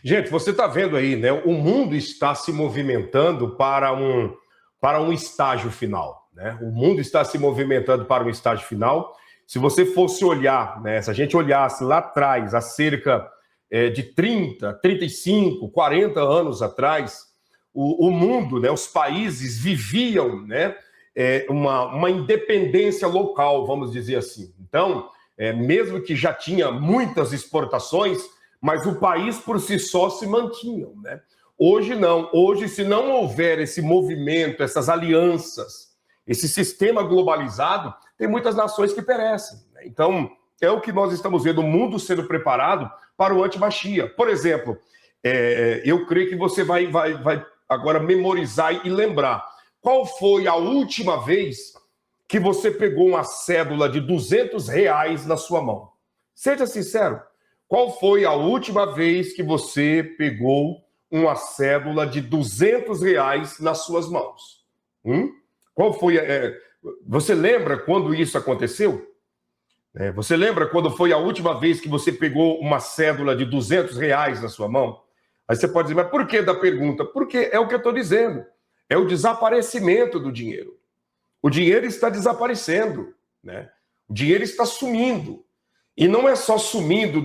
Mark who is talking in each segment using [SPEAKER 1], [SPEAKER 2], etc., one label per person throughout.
[SPEAKER 1] Gente, você está vendo aí, né? O mundo está se movimentando para um estágio final, né? O mundo está se movimentando para um estágio final. Se você fosse olhar, né? Se a gente olhasse lá atrás, há cerca de 30, 35, 40 anos atrás, o mundo, né? Os países viviam, né? Uma independência local, vamos dizer assim. Então, mesmo que já tinha muitas exportações, mas o país por si só se mantinha, né? Hoje não. Hoje, se não houver esse movimento, essas alianças, esse sistema globalizado, tem muitas nações que perecem, né? Então, é o que nós estamos vendo, o mundo sendo preparado para o anti-Machia. Por exemplo, eu creio que você vai agora memorizar e lembrar. Qual foi a última vez que você pegou uma cédula de R$ 200 na sua mão? Seja sincero. Qual foi a última vez que você pegou uma cédula de R$ 200 nas suas mãos? Qual foi? Você lembra quando isso aconteceu? Você lembra quando foi a última vez que você pegou uma cédula de R$ 200 na sua mão? Aí você pode dizer, mas por que da pergunta? Porque é o que eu estou dizendo. É o desaparecimento do dinheiro. O dinheiro está desaparecendo, né? O dinheiro está sumindo. E não é só sumindo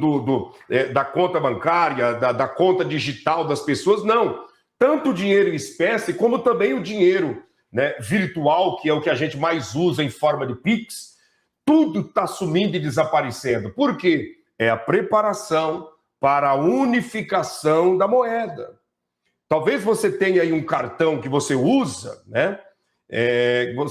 [SPEAKER 1] da conta bancária, da conta digital das pessoas, não. Tanto o dinheiro em espécie, como também o dinheiro, né, virtual, que é o que a gente mais usa em forma de Pix, tudo está sumindo e desaparecendo. Por quê? É a preparação para a unificação da moeda. Talvez você tenha aí um cartão que você usa, né?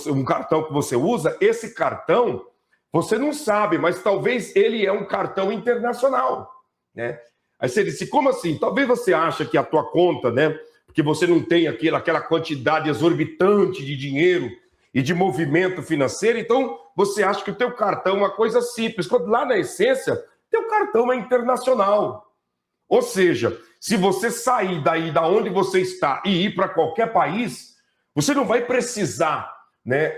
[SPEAKER 1] Um cartão que você usa, esse cartão, você não sabe, mas talvez ele é um cartão internacional, né? Aí você disse, como assim? Talvez você ache que a tua conta, né? Porque você não tem aquela quantidade exorbitante de dinheiro e de movimento financeiro, então você acha que o teu cartão é uma coisa simples, quando lá na essência, teu cartão é internacional. Ou seja, se você sair daí da onde você está e ir para qualquer país, você não vai precisar, né,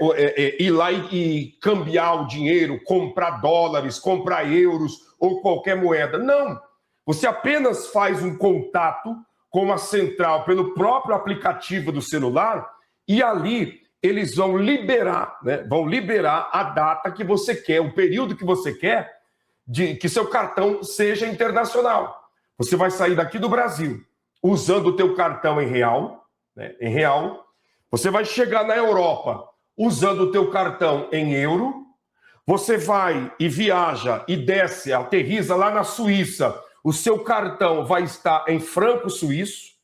[SPEAKER 1] ir lá e cambiar o dinheiro, comprar dólares, comprar euros ou qualquer moeda. Não. Você apenas faz um contato com a central pelo próprio aplicativo do celular e ali eles vão liberar, né, a data que você quer, o período que você quer de que seu cartão seja internacional. Você vai sair daqui do Brasil usando o teu cartão em real, né, em real. Você vai chegar na Europa usando o teu cartão em euro. Você vai e viaja e desce, aterriza lá na Suíça. O seu cartão vai estar em franco suíço.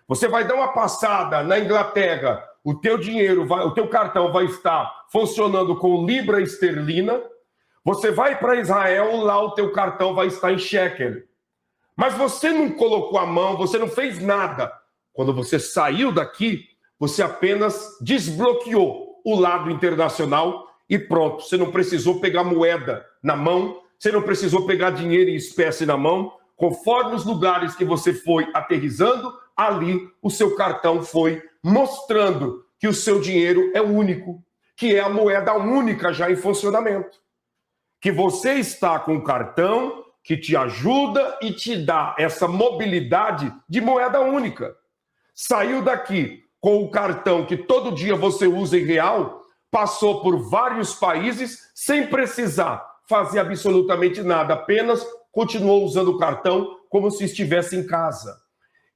[SPEAKER 1] Você vai dar uma passada na Inglaterra. O teu o teu cartão vai estar funcionando com libra esterlina. Você vai para Israel, lá o teu cartão vai estar em shekel. Mas você não colocou a mão, você não fez nada. Quando você saiu daqui, você apenas desbloqueou o lado internacional e pronto. Você não precisou pegar moeda na mão, você não precisou pegar dinheiro em espécie na mão. Conforme os lugares que você foi aterrissando, ali o seu cartão foi mostrando que o seu dinheiro é único, que é a moeda única já em funcionamento. Que você está com o cartão que te ajuda e te dá essa mobilidade de moeda única. Saiu daqui com o cartão que todo dia você usa em real, passou por vários países sem precisar fazer absolutamente nada, apenas continuou usando o cartão como se estivesse em casa.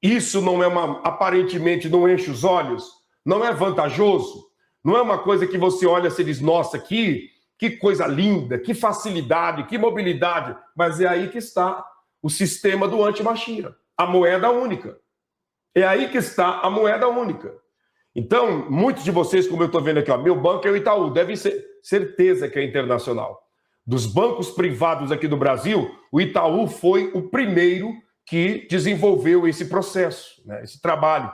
[SPEAKER 1] Isso não é aparentemente não enche os olhos? Não é vantajoso? Não é uma coisa que você olha e diz, nossa, que coisa linda, que facilidade, que mobilidade. Mas é aí que está o sistema do anti-Machia, a moeda única. É aí que está a moeda única. Então, muitos de vocês, como eu estou vendo aqui, ó, meu banco é o Itaú, deve ser certeza que é internacional. Dos bancos privados aqui do Brasil, o Itaú foi o primeiro que desenvolveu esse processo, né, esse trabalho.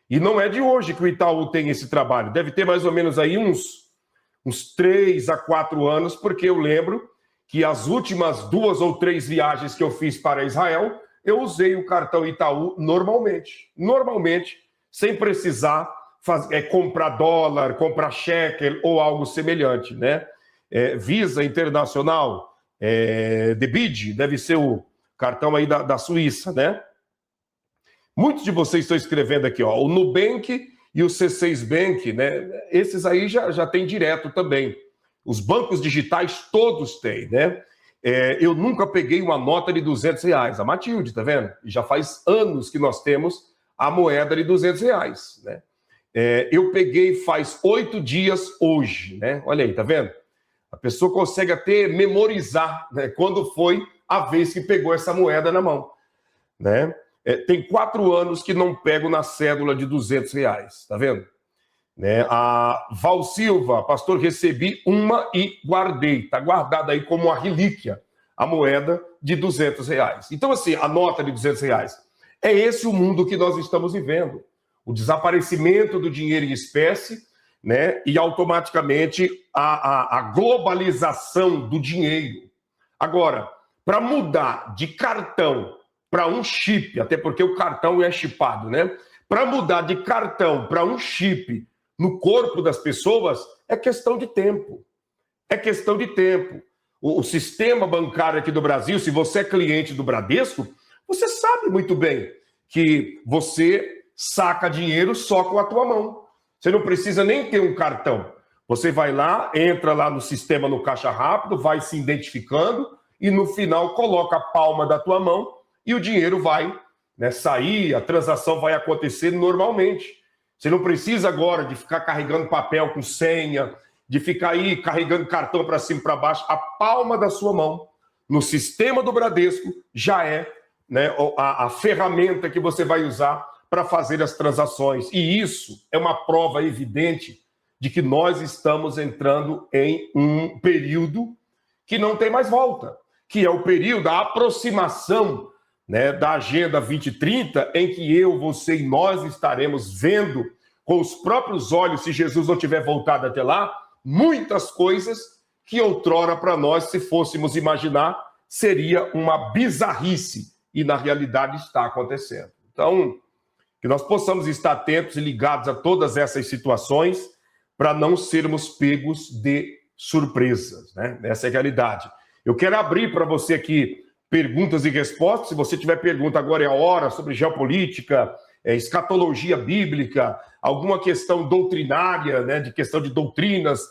[SPEAKER 1] E não é de hoje que o Itaú tem esse trabalho, deve ter mais ou menos aí uns 3 a 4 anos, porque eu lembro que as últimas 2 ou 3 viagens que eu fiz para Israel, eu usei o cartão Itaú normalmente, sem precisar comprar dólar, comprar shekel ou algo semelhante, né? Visa Internacional, Debit, deve ser o cartão aí da Suíça, né? Muitos de vocês estão escrevendo aqui, ó, o Nubank e o C6 Bank, né? Esses aí já tem direto também. Os bancos digitais todos têm, né? Eu nunca peguei uma nota de R$200. A Matilde, tá vendo? E já faz anos que nós temos a moeda de R$200, né? Eu peguei faz 8 dias hoje, né? Olha aí, tá vendo? A pessoa consegue até memorizar, né, quando foi a vez que pegou essa moeda na mão, né? Tem 4 anos que não pego na cédula de R$200, tá vendo? Né? A Val Silva, pastor, recebi uma e guardei. Está guardada aí como uma relíquia, a moeda de R$200. Então, assim, a nota de R$200. É esse o mundo que nós estamos vivendo. O desaparecimento do dinheiro em espécie, né? E automaticamente a globalização do dinheiro. Agora, para mudar de cartão para um chip, até porque o cartão é chipado, né? Para mudar de cartão para um chip no corpo das pessoas, é questão de tempo. É questão de tempo. O sistema bancário aqui do Brasil, se você é cliente do Bradesco, você sabe muito bem que você saca dinheiro só com a tua mão. Você não precisa nem ter um cartão. Você vai lá, entra lá no sistema, no caixa rápido, vai se identificando e no final coloca a palma da tua mão e o dinheiro vai, né, sair, a transação vai acontecer normalmente. Você não precisa agora de ficar carregando papel com senha, de ficar aí carregando cartão para cima e para baixo. A palma da sua mão, no sistema do Bradesco, já é, né, a ferramenta que você vai usar para fazer as transações. E isso é uma prova evidente de que nós estamos entrando em um período que não tem mais volta, que é o período da aproximação, né, da Agenda 2030, em que eu, você e nós estaremos vendo com os próprios olhos, se Jesus não tiver voltado até lá, muitas coisas que outrora para nós, se fôssemos imaginar, seria uma bizarrice, e na realidade está acontecendo. Então, que nós possamos estar atentos e ligados a todas essas situações para não sermos pegos de surpresas, né? Essa é a realidade. Eu quero abrir para você aqui perguntas e respostas. Se você tiver pergunta, agora é a hora, sobre geopolítica, escatologia bíblica, alguma questão doutrinária, né, de questão de doutrinas,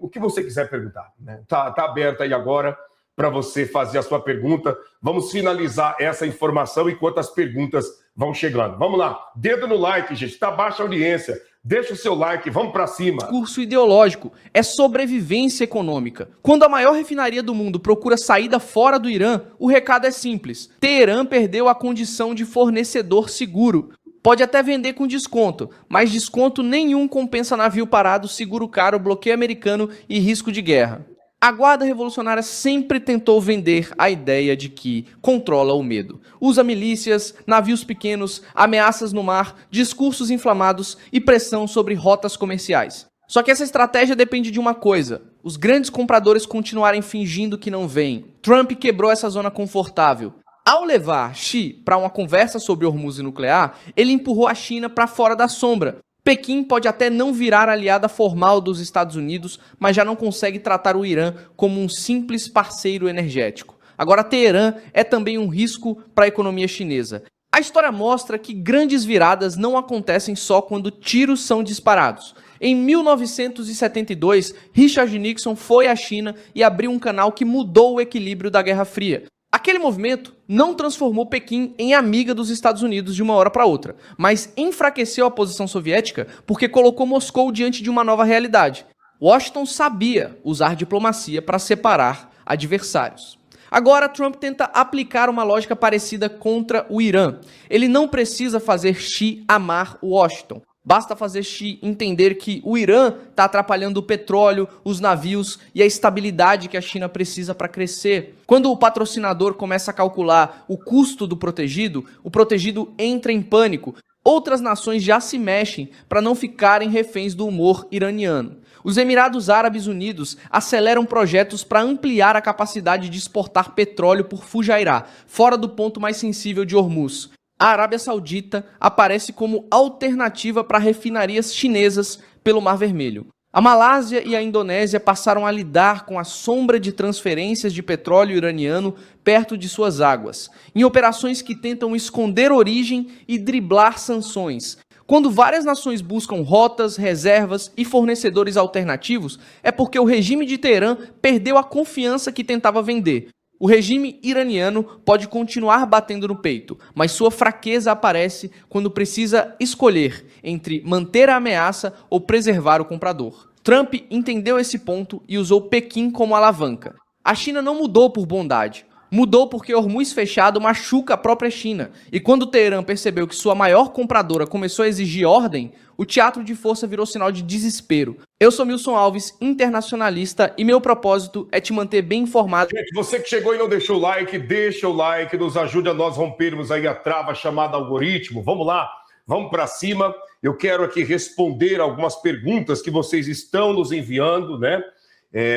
[SPEAKER 1] o que você quiser perguntar, né? Tá aberto aí agora para você fazer a sua pergunta. Vamos finalizar essa informação enquanto as perguntas vão chegando. Vamos lá, dedo no like, gente, tá baixa a audiência. Deixa o seu like, vamos para cima.
[SPEAKER 2] Discurso ideológico é sobrevivência econômica. Quando a maior refinaria do mundo procura saída fora do Irã, o recado é simples. Teherã perdeu a condição de fornecedor seguro. Pode até vender com desconto, mas desconto nenhum compensa navio parado, seguro caro, bloqueio americano e risco de guerra. A Guarda Revolucionária sempre tentou vender a ideia de que controla o medo. Usa milícias, navios pequenos, ameaças no mar, discursos inflamados e pressão sobre rotas comerciais. Só que essa estratégia depende de uma coisa: os grandes compradores continuarem fingindo que não veem. Trump quebrou essa zona confortável. Ao levar Xi para uma conversa sobre Hormuz e nuclear, ele empurrou a China para fora da sombra. Pequim pode até não virar aliada formal dos Estados Unidos, mas já não consegue tratar o Irã como um simples parceiro energético. Agora, Teherã é também um risco para a economia chinesa. A história mostra que grandes viradas não acontecem só quando tiros são disparados. Em 1972, Richard Nixon foi à China e abriu um canal que mudou o equilíbrio da Guerra Fria. Aquele movimento não transformou Pequim em amiga dos Estados Unidos de uma hora para outra, mas enfraqueceu a posição soviética porque colocou Moscou diante de uma nova realidade. Washington sabia usar diplomacia para separar adversários. Agora, Trump tenta aplicar uma lógica parecida contra o Irã. Ele não precisa fazer Xi amar Washington. Basta fazer Xi entender que o Irã está atrapalhando o petróleo, os navios e a estabilidade que a China precisa para crescer. Quando o patrocinador começa a calcular o custo do protegido, o protegido entra em pânico. Outras nações já se mexem para não ficarem reféns do humor iraniano. Os Emirados Árabes Unidos aceleram projetos para ampliar a capacidade de exportar petróleo por Fujairah, fora do ponto mais sensível de Hormuz. A Arábia Saudita aparece como alternativa para refinarias chinesas pelo Mar Vermelho. A Malásia e a Indonésia passaram a lidar com a sombra de transferências de petróleo iraniano perto de suas águas, em operações que tentam esconder origem e driblar sanções. Quando várias nações buscam rotas, reservas e fornecedores alternativos, é porque o regime de Teherã perdeu a confiança que tentava vender. O regime iraniano pode continuar batendo no peito, mas sua fraqueza aparece quando precisa escolher entre manter a ameaça ou preservar o comprador. Trump entendeu esse ponto e usou Pequim como alavanca. A China não mudou por bondade. Mudou porque Hormuz fechado machuca a própria China. E quando Teherã percebeu que sua maior compradora começou a exigir ordem, o teatro de força virou sinal de desespero. Eu sou Milson Alves, internacionalista, e meu propósito é te manter bem informado.
[SPEAKER 1] Gente, você que chegou e não deixou o like, deixa o like, nos ajude a nós rompermos aí a trava chamada algoritmo. Vamos lá, vamos para cima. Eu quero aqui responder algumas perguntas que vocês estão nos enviando, né?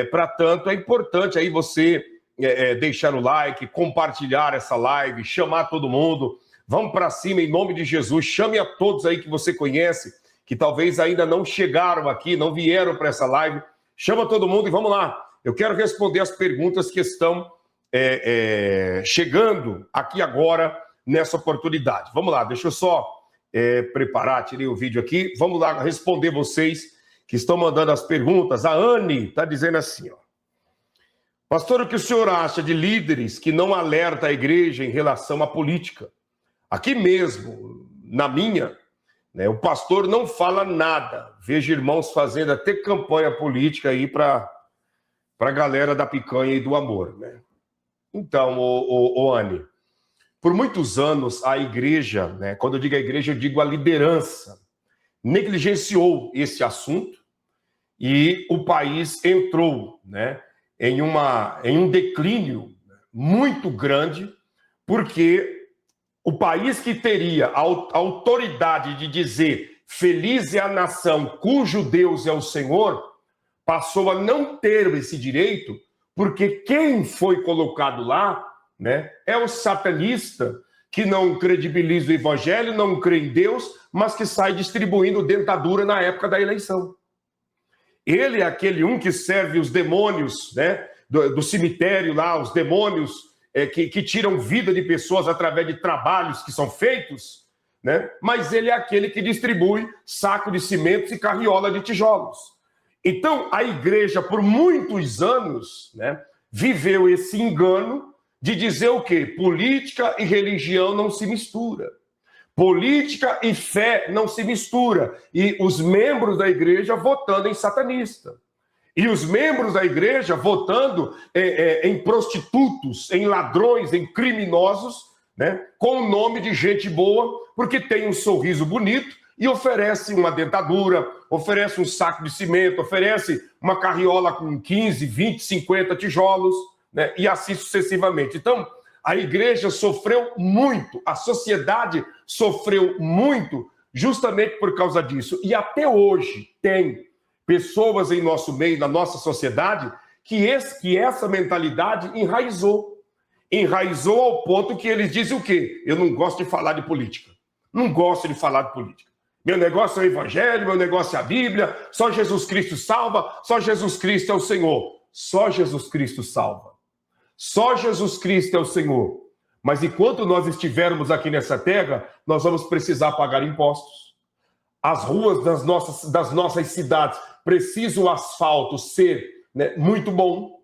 [SPEAKER 1] Para tanto, é importante aí você deixar o like, compartilhar essa live, chamar todo mundo. Vamos para cima em nome de Jesus. Chame a todos aí que você conhece, que talvez ainda não chegaram aqui, não vieram para essa live. Chama todo mundo e vamos lá. Eu quero responder as perguntas que estão chegando aqui agora nessa oportunidade. Vamos lá, deixa eu só preparar, tirei o vídeo aqui. Vamos lá responder vocês que estão mandando as perguntas. A Anne está dizendo assim, ó. Pastor, o que o senhor acha de líderes que não alertam a igreja em relação à política? Aqui mesmo, na minha, né, o pastor não fala nada. Vejo irmãos fazendo até campanha política aí para a galera da picanha e do amor, né? Então, Anne, por muitos anos a igreja, né, quando eu digo a igreja, eu digo a liderança, negligenciou esse assunto e o país entrou, né, em um declínio muito grande, porque o país que teria a autoridade de dizer feliz é a nação cujo Deus é o Senhor, passou a não ter esse direito, porque quem foi colocado lá, né, é o satanista que não credibiliza o evangelho, não crê em Deus, mas que sai distribuindo dentadura na época da eleição. Ele é aquele que serve os demônios, né, do cemitério lá, os demônios que tiram vida de pessoas através de trabalhos que são feitos, né? Mas ele é aquele que distribui saco de cimentos e carriola de tijolos. Então, a igreja, por muitos anos, né, viveu esse engano de dizer o quê? Política e religião não se mistura. Política e fé não se mistura. E os membros da igreja votando em satanista. E os membros da igreja votando em prostitutos, em ladrões, em criminosos, né, com o nome de gente boa, porque tem um sorriso bonito e oferece uma dentadura, oferece um saco de cimento, oferece uma carriola com 15, 20, 50 tijolos, né, e assim sucessivamente. Então, a igreja sofreu muito, a sociedade sofreu muito justamente por causa disso. E até hoje tem pessoas em nosso meio, na nossa sociedade, que essa mentalidade enraizou. Enraizou ao ponto que eles dizem o quê? Eu não gosto de falar de política. Não gosto de falar de política. Meu negócio é o evangelho, meu negócio é a Bíblia, só Jesus Cristo salva, só Jesus Cristo é o Senhor. Só Jesus Cristo salva. Só Jesus Cristo é o Senhor. Mas enquanto nós estivermos aqui nessa terra, nós vamos precisar pagar impostos. As ruas das nossas cidades precisam o asfalto ser, né, muito bom.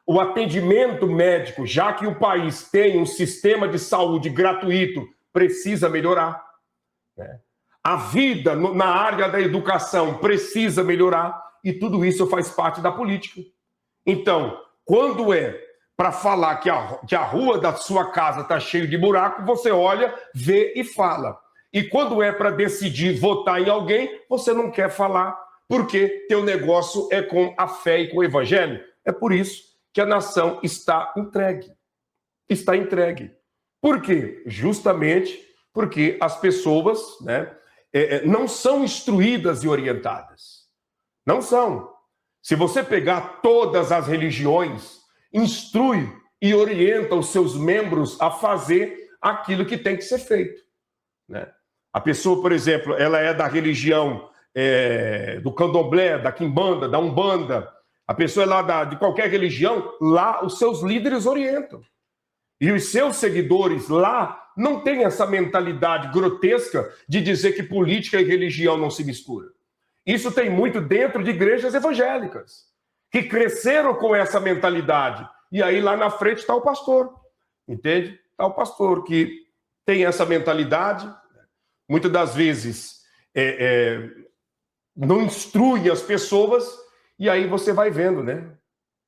[SPEAKER 1] O atendimento médico, já que o país tem um sistema de saúde gratuito, precisa melhorar, né? A vida na área da educação precisa melhorar. E tudo isso faz parte da política. Então, quando para falar que a rua da sua casa está cheia de buraco, você olha, vê e fala. E quando é para decidir votar em alguém, você não quer falar, porque teu negócio é com a fé e com o evangelho. É por isso que a nação está entregue. Está entregue. Por quê? Justamente porque as pessoas, né, não são instruídas e orientadas. Não são. Se você pegar todas as religiões, instrui e orienta os seus membros a fazer aquilo que tem que ser feito, né? A pessoa, por exemplo, ela é da religião do candomblé, da quimbanda, da umbanda, a pessoa é lá de qualquer religião, lá os seus líderes orientam. E os seus seguidores lá não têm essa mentalidade grotesca de dizer que política e religião não se misturam. Isso tem muito dentro de igrejas evangélicas, que cresceram com essa mentalidade. E aí lá na frente está o pastor, entende? Está o pastor que tem essa mentalidade, muitas das vezes não instrui as pessoas, e aí você vai vendo, né?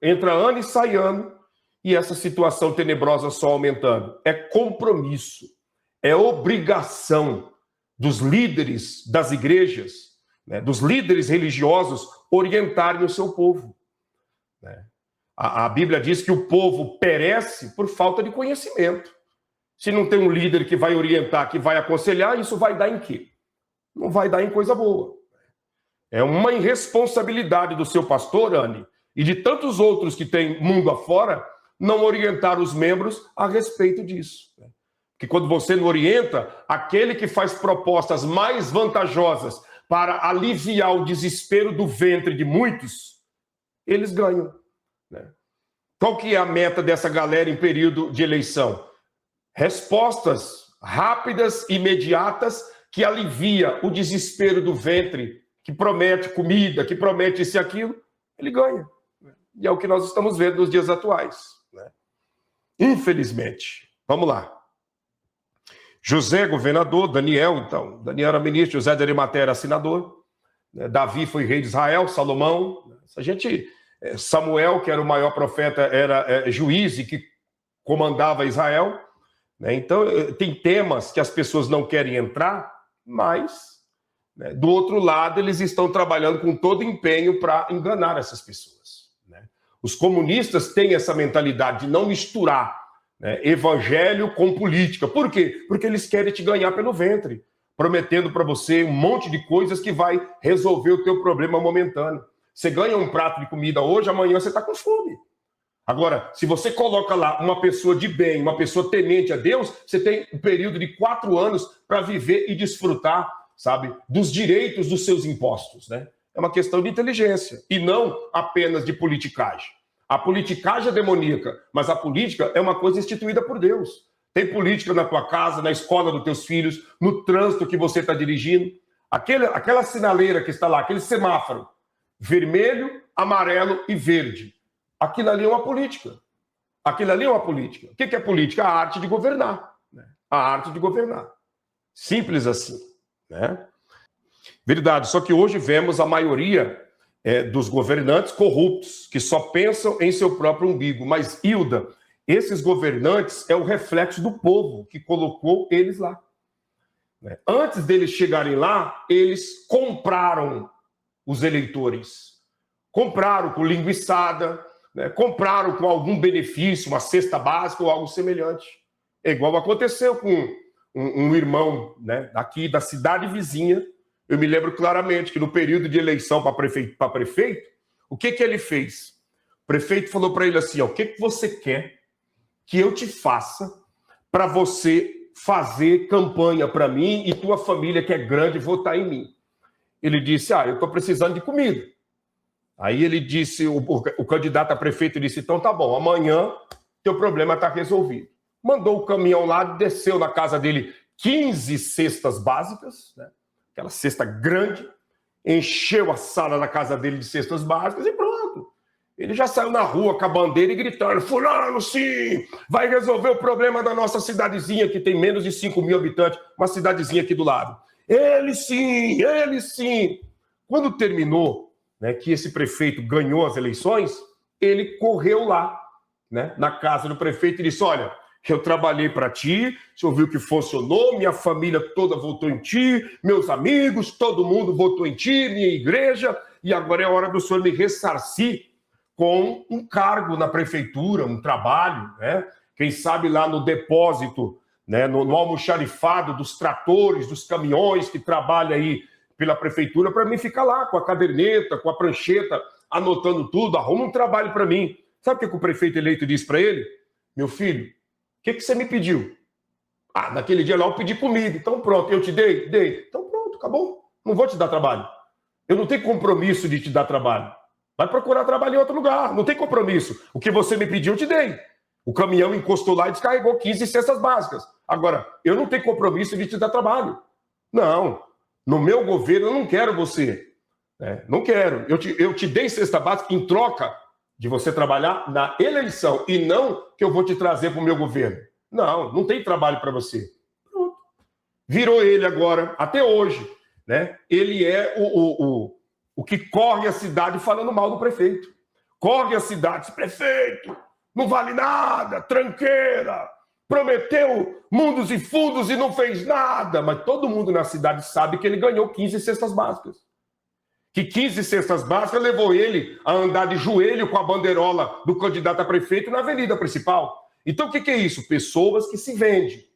[SPEAKER 1] Entra ano e sai ano, e essa situação tenebrosa só aumentando. É compromisso, é obrigação dos líderes das igrejas, né, dos líderes religiosos, orientarem o seu povo. Né? A Bíblia diz que o povo perece por falta de conhecimento. Se não tem um líder que vai orientar, que vai aconselhar, isso vai dar em quê? Não vai dar em coisa boa. É uma irresponsabilidade do seu pastor, Anne, e de tantos outros que têm mundo afora, não orientar os membros a respeito disso. Porque quando você não orienta, aquele que faz propostas mais vantajosas para aliviar o desespero do ventre de muitos, eles ganham. Né? Qual que é a meta dessa galera em período de eleição? Respostas rápidas, imediatas, que alivia o desespero do ventre, que promete comida, que promete isso e aquilo, ele ganha. E é o que nós estamos vendo nos dias atuais. Né? Infelizmente. Vamos lá. José, governador, Daniel, então. Daniel era ministro, José de Arimateia era senador. Né? Davi foi rei de Israel, Salomão. Samuel, que era o maior profeta, era juiz e que comandava Israel. Né? Então, tem temas que as pessoas não querem entrar, mas, né, do outro lado, eles estão trabalhando com todo empenho para enganar essas pessoas. Né? Os comunistas têm essa mentalidade de não misturar, né, evangelho com política. Por quê? Porque eles querem te ganhar pelo ventre, prometendo para você um monte de coisas que vai resolver o teu problema momentâneo. Você ganha um prato de comida hoje, amanhã você está com fome. Agora, se você coloca lá uma pessoa de bem, uma pessoa temente a Deus, você tem um período de 4 anos para viver e desfrutar, sabe, dos direitos dos seus impostos, né? É uma questão de inteligência e não apenas de politicagem. A politicagem é demoníaca, mas a política é uma coisa instituída por Deus. Tem política na tua casa, na escola dos teus filhos, no trânsito que você está dirigindo. Aquela sinaleira que está lá, aquele semáforo, vermelho, amarelo e verde. Aquilo ali é uma política. Aquilo ali é uma política. O que é política? A arte de governar. Né? A arte de governar. Simples assim. Né? Verdade, só que hoje vemos a maioria dos governantes corruptos, que só pensam em seu próprio umbigo. Mas, Hilda, esses governantes é o reflexo do povo que colocou eles lá. Né? Antes deles chegarem lá, eles compraram os eleitores. Compraram com linguiçada, né? Compraram com algum benefício, uma cesta básica ou algo semelhante. É igual aconteceu com um irmão, né, aqui da cidade vizinha. Eu me lembro claramente que no período de eleição para prefeito, o que ele fez? O prefeito falou para ele assim, ó, o que você quer que eu te faça para você fazer campanha para mim e tua família, que é grande, votar em mim? Ele disse, eu estou precisando de comida. Aí ele disse, o candidato a prefeito disse, então tá bom, amanhã teu problema está resolvido. Mandou o caminhão lá, desceu na casa dele 15 cestas básicas, né? Aquela cesta grande, encheu a sala da casa dele de cestas básicas e pronto. Ele já saiu na rua com a bandeira e gritando, fulano, sim, vai resolver o problema da nossa cidadezinha, que tem menos de 5 mil habitantes, uma cidadezinha aqui do lado. Ele sim, ele sim. Quando terminou, né, que esse prefeito ganhou as eleições, ele correu lá, né, na casa do prefeito e disse, olha, eu trabalhei para ti, você ouviu que funcionou, minha família toda votou em ti, meus amigos, todo mundo votou em ti, minha igreja, e agora é hora do senhor me ressarcir com um cargo na prefeitura, um trabalho, né? Quem sabe lá no depósito, né, no almoxarifado dos tratores, dos caminhões que trabalham aí pela prefeitura, para mim ficar lá com a caderneta, com a prancheta, anotando tudo, arruma um trabalho para mim. Sabe o que o prefeito eleito disse para ele? Meu filho, o que você me pediu? Naquele dia lá eu pedi comida, então pronto, eu te dei? Dei. Então pronto, acabou. Não vou te dar trabalho. Eu não tenho compromisso de te dar trabalho. Vai procurar trabalho em outro lugar. Não tem compromisso. O que você me pediu, eu te dei. O caminhão encostou lá e descarregou 15 cestas básicas. Agora, eu não tenho compromisso de te dar trabalho. Não. No meu governo, eu não quero você. Não quero. Eu te dei cesta básica em troca de você trabalhar na eleição e não que eu vou te trazer para o meu governo. Não tem trabalho para você. Pronto. Virou ele agora, até hoje, né? Ele é o que corre a cidade falando mal do prefeito. Corre a cidade, prefeito, não vale nada, tranqueira, prometeu mundos e fundos e não fez nada. Mas todo mundo na cidade sabe que ele ganhou 15 cestas básicas. Que 15 cestas básicas levou ele a andar de joelho com a bandeirola do candidato a prefeito na avenida principal. Então o que é isso? Pessoas que se vendem.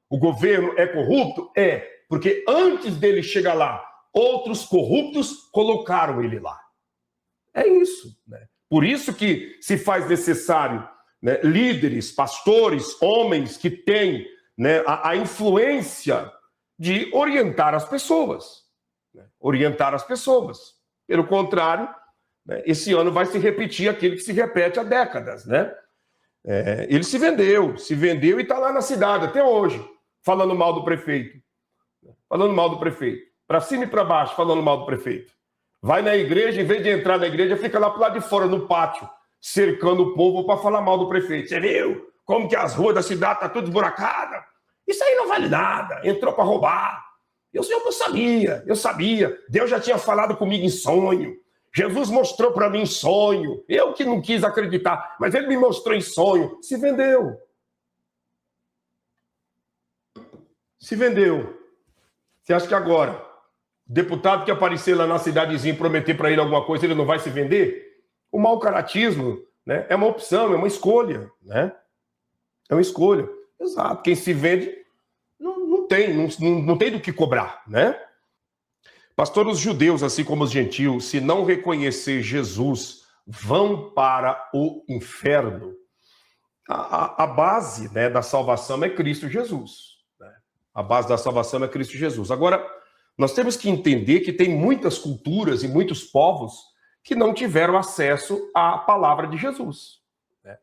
[SPEAKER 1] O governo é corrupto? É, porque antes dele chegar lá, outros corruptos colocaram ele lá. É isso, né? Por isso que se faz necessário, né, líderes, pastores, homens que têm, né, a influência de orientar as pessoas. Né? Orientar as pessoas. Pelo contrário, né, esse ano vai se repetir aquilo que se repete há décadas. Né? Ele se vendeu e está lá na cidade até hoje, falando mal do prefeito. Falando mal do prefeito. Para cima e para baixo, falando mal do prefeito. Vai na igreja, em vez de entrar na igreja, fica lá pro lado de fora, no pátio, cercando o povo para falar mal do prefeito. Você viu como que as ruas da cidade estão tudo esburacadas? Isso aí não vale nada, entrou para roubar. Eu sabia. Deus já tinha falado comigo em sonho. Jesus mostrou para mim em sonho. Eu que não quis acreditar, mas ele me mostrou em sonho. Se vendeu. Se vendeu. Você acha que agora, deputado que aparecer lá na cidadezinha e prometer para ele alguma coisa, ele não vai se vender? O mau caratismo, né, é uma opção, é uma escolha. Né? É uma escolha. Exato. Quem se vende não tem do que cobrar. Né? Pastor, os judeus, assim como os gentios, se não reconhecer Jesus, vão para o inferno. A base, né, da salvação é Cristo Jesus. Né? A base da salvação é Cristo Jesus. Agora, nós temos que entender que tem muitas culturas e muitos povos que não tiveram acesso à palavra de Jesus. Né?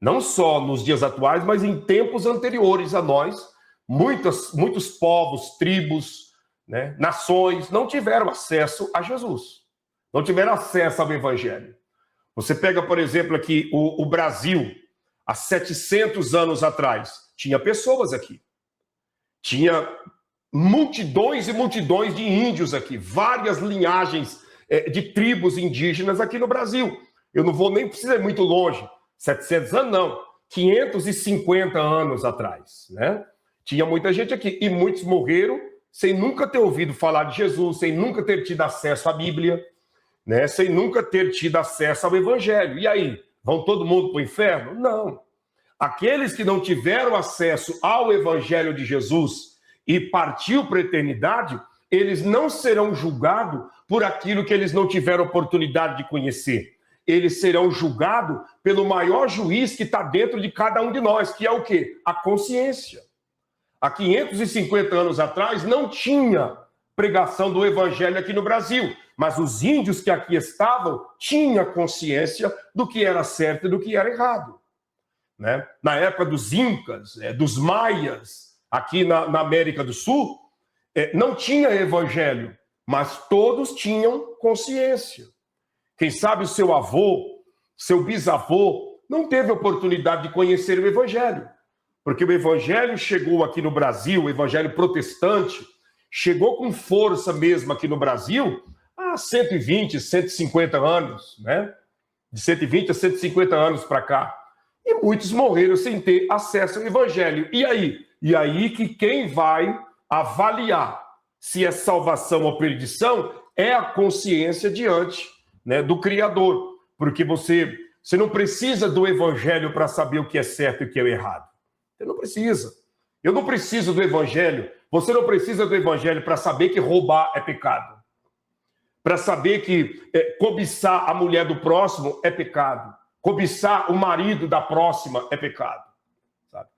[SPEAKER 1] Não só nos dias atuais, mas em tempos anteriores a nós, muitos povos, tribos, né, nações não tiveram acesso a Jesus. Não tiveram acesso ao Evangelho. Você pega, por exemplo, aqui o Brasil, há 700 anos atrás, tinha pessoas aqui. Tinha multidões e multidões de índios aqui, várias linhagens de tribos indígenas aqui no Brasil. Eu não vou nem precisar ir muito longe, 700 anos não, 550 anos atrás, né? Tinha muita gente aqui e muitos morreram sem nunca ter ouvido falar de Jesus, sem nunca ter tido acesso à Bíblia, né? Sem nunca ter tido acesso ao Evangelho. E aí, vão todo mundo para o inferno? Não. Aqueles que não tiveram acesso ao Evangelho de Jesus e partiu para a eternidade, eles não serão julgados por aquilo que eles não tiveram oportunidade de conhecer. Eles serão julgados pelo maior juiz que está dentro de cada um de nós, que é o quê? A consciência. Há 550 anos atrás não tinha pregação do evangelho aqui no Brasil, mas os índios que aqui estavam tinham consciência do que era certo e do que era errado. Né? Na época dos incas, dos maias, aqui na América do Sul, não tinha evangelho, mas todos tinham consciência. Quem sabe o seu avô, seu bisavô, não teve oportunidade de conhecer o evangelho, porque o evangelho chegou aqui no Brasil, o evangelho protestante, chegou com força mesmo aqui no Brasil há 120, 150 anos, né? De 120 a 150 anos para cá. E muitos morreram sem ter acesso ao evangelho. E aí? E aí que quem vai avaliar se é salvação ou perdição é a consciência diante, né, do Criador. Porque você não precisa do evangelho para saber o que é certo e o que é errado. Você não precisa. Eu não preciso do evangelho. Você não precisa do evangelho para saber que roubar é pecado. Para saber que cobiçar a mulher do próximo é pecado. Cobiçar o marido da próxima é pecado. Sabe?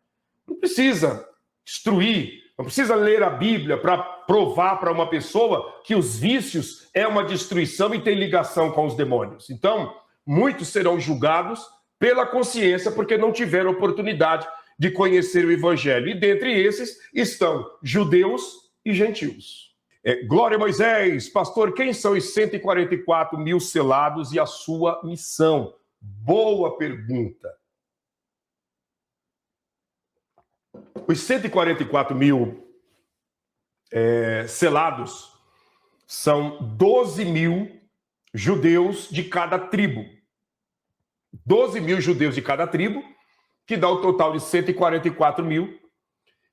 [SPEAKER 1] Não precisa instruir Não precisa ler a Bíblia para provar para uma pessoa que os vícios é uma destruição e tem ligação com os demônios. Então, muitos serão julgados pela consciência porque não tiveram oportunidade de conhecer o Evangelho. E dentre esses estão judeus e gentios. Glória a Moisés. Pastor, quem são os 144 mil selados e a sua missão? Boa pergunta. Os 144 mil selados são 12 mil judeus de cada tribo. 12 mil judeus de cada tribo, que dá o total de 144 mil,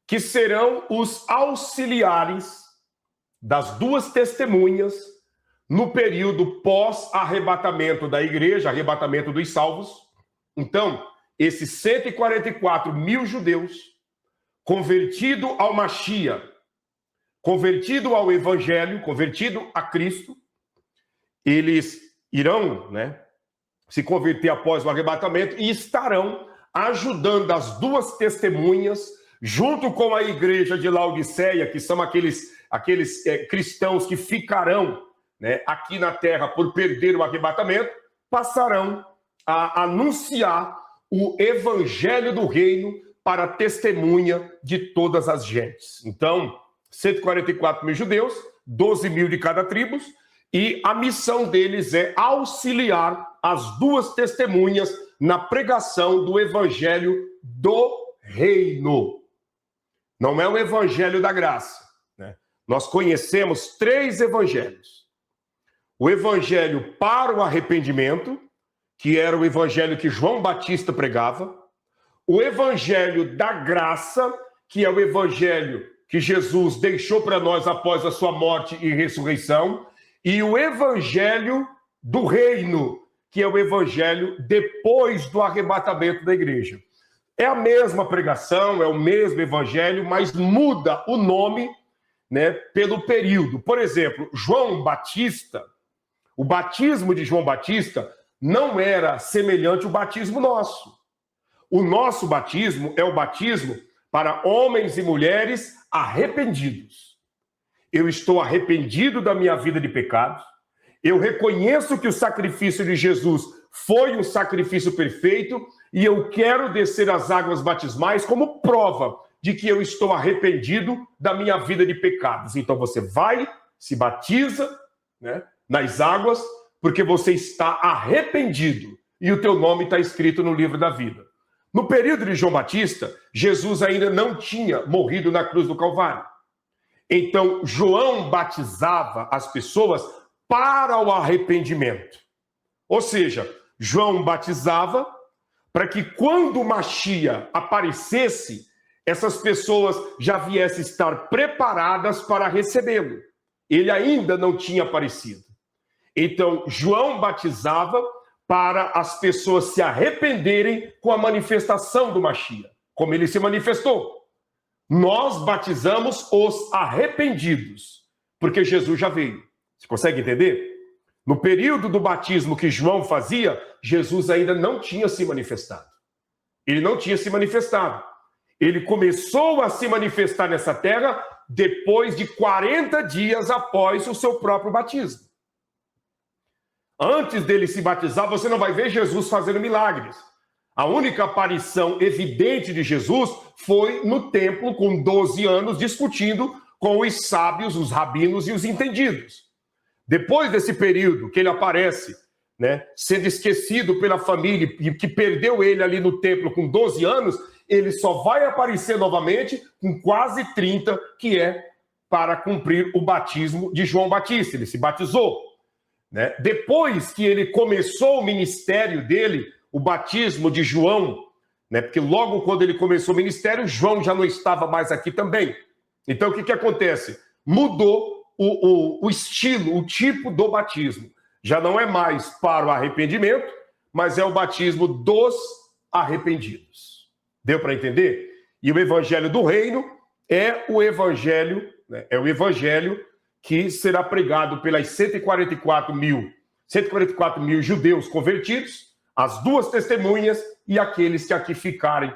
[SPEAKER 1] que serão os auxiliares das duas testemunhas no período pós-arrebatamento da igreja, arrebatamento dos salvos. Então, esses 144 mil judeus, convertido ao Mashiach, convertido ao Evangelho, convertido a Cristo, eles irão, se converter após o arrebatamento e estarão ajudando as duas testemunhas, junto com a igreja de Laodiceia, que são aqueles cristãos que ficarão aqui na terra por perder o arrebatamento, passarão a anunciar o evangelho do reino para a testemunha de todas as gentes. Então, 144 mil judeus, 12 mil de cada tribo, e a missão deles é auxiliar as duas testemunhas na pregação do evangelho do reino. Não é o evangelho da graça. Nós conhecemos 3 evangelhos. O evangelho para o arrependimento, que era o evangelho que João Batista pregava. O evangelho da graça, que é o evangelho que Jesus deixou para nós após a sua morte e ressurreição. E o evangelho do reino, que é o evangelho depois do arrebatamento da igreja. É a mesma pregação, é o mesmo evangelho, mas muda o nome, pelo período. Por exemplo, João Batista, o batismo de João Batista não era semelhante ao batismo nosso. O nosso batismo é o batismo para homens e mulheres arrependidos. Eu estou arrependido da minha vida de pecados. Eu reconheço que o sacrifício de Jesus foi um sacrifício perfeito e eu quero descer as águas batismais como prova de que eu estou arrependido da minha vida de pecados. Então você vai, se batiza, nas águas, porque você está arrependido e o teu nome está escrito no livro da vida. No período de João Batista, Jesus ainda não tinha morrido na cruz do Calvário. Então, João batizava as pessoas para o arrependimento. Ou seja, João batizava para que quando o Mashiach aparecesse, essas pessoas já viessem estar preparadas para recebê-lo. Ele ainda não tinha aparecido. Então, João batizava para as pessoas se arrependerem com a manifestação do Mashiach, como ele se manifestou. Nós batizamos os arrependidos, porque Jesus já veio. Você consegue entender? No período do batismo que João fazia, Jesus ainda não tinha se manifestado. Ele não tinha se manifestado. Ele começou a se manifestar nessa terra depois de 40 dias após o seu próprio batismo. Antes dele se batizar, você não vai ver Jesus fazendo milagres. A única aparição evidente de Jesus foi no templo, com 12 anos, discutindo com os sábios, os rabinos e os entendidos. Depois desse período que ele aparece, sendo esquecido pela família, e que perdeu ele ali no templo com 12 anos, ele só vai aparecer novamente com quase 30, que é para cumprir o batismo de João Batista. Ele se batizou. Depois que ele começou o ministério dele, o batismo de João, porque logo quando ele começou o ministério, João já não estava mais aqui também. Então o que acontece? Mudou o estilo, o tipo do batismo. Já não é mais para o arrependimento, mas é o batismo dos arrependidos. Deu para entender? E o evangelho do reino é o evangelho, que será pregado pelas 144 mil judeus convertidos, as duas testemunhas e aqueles que aqui ficarem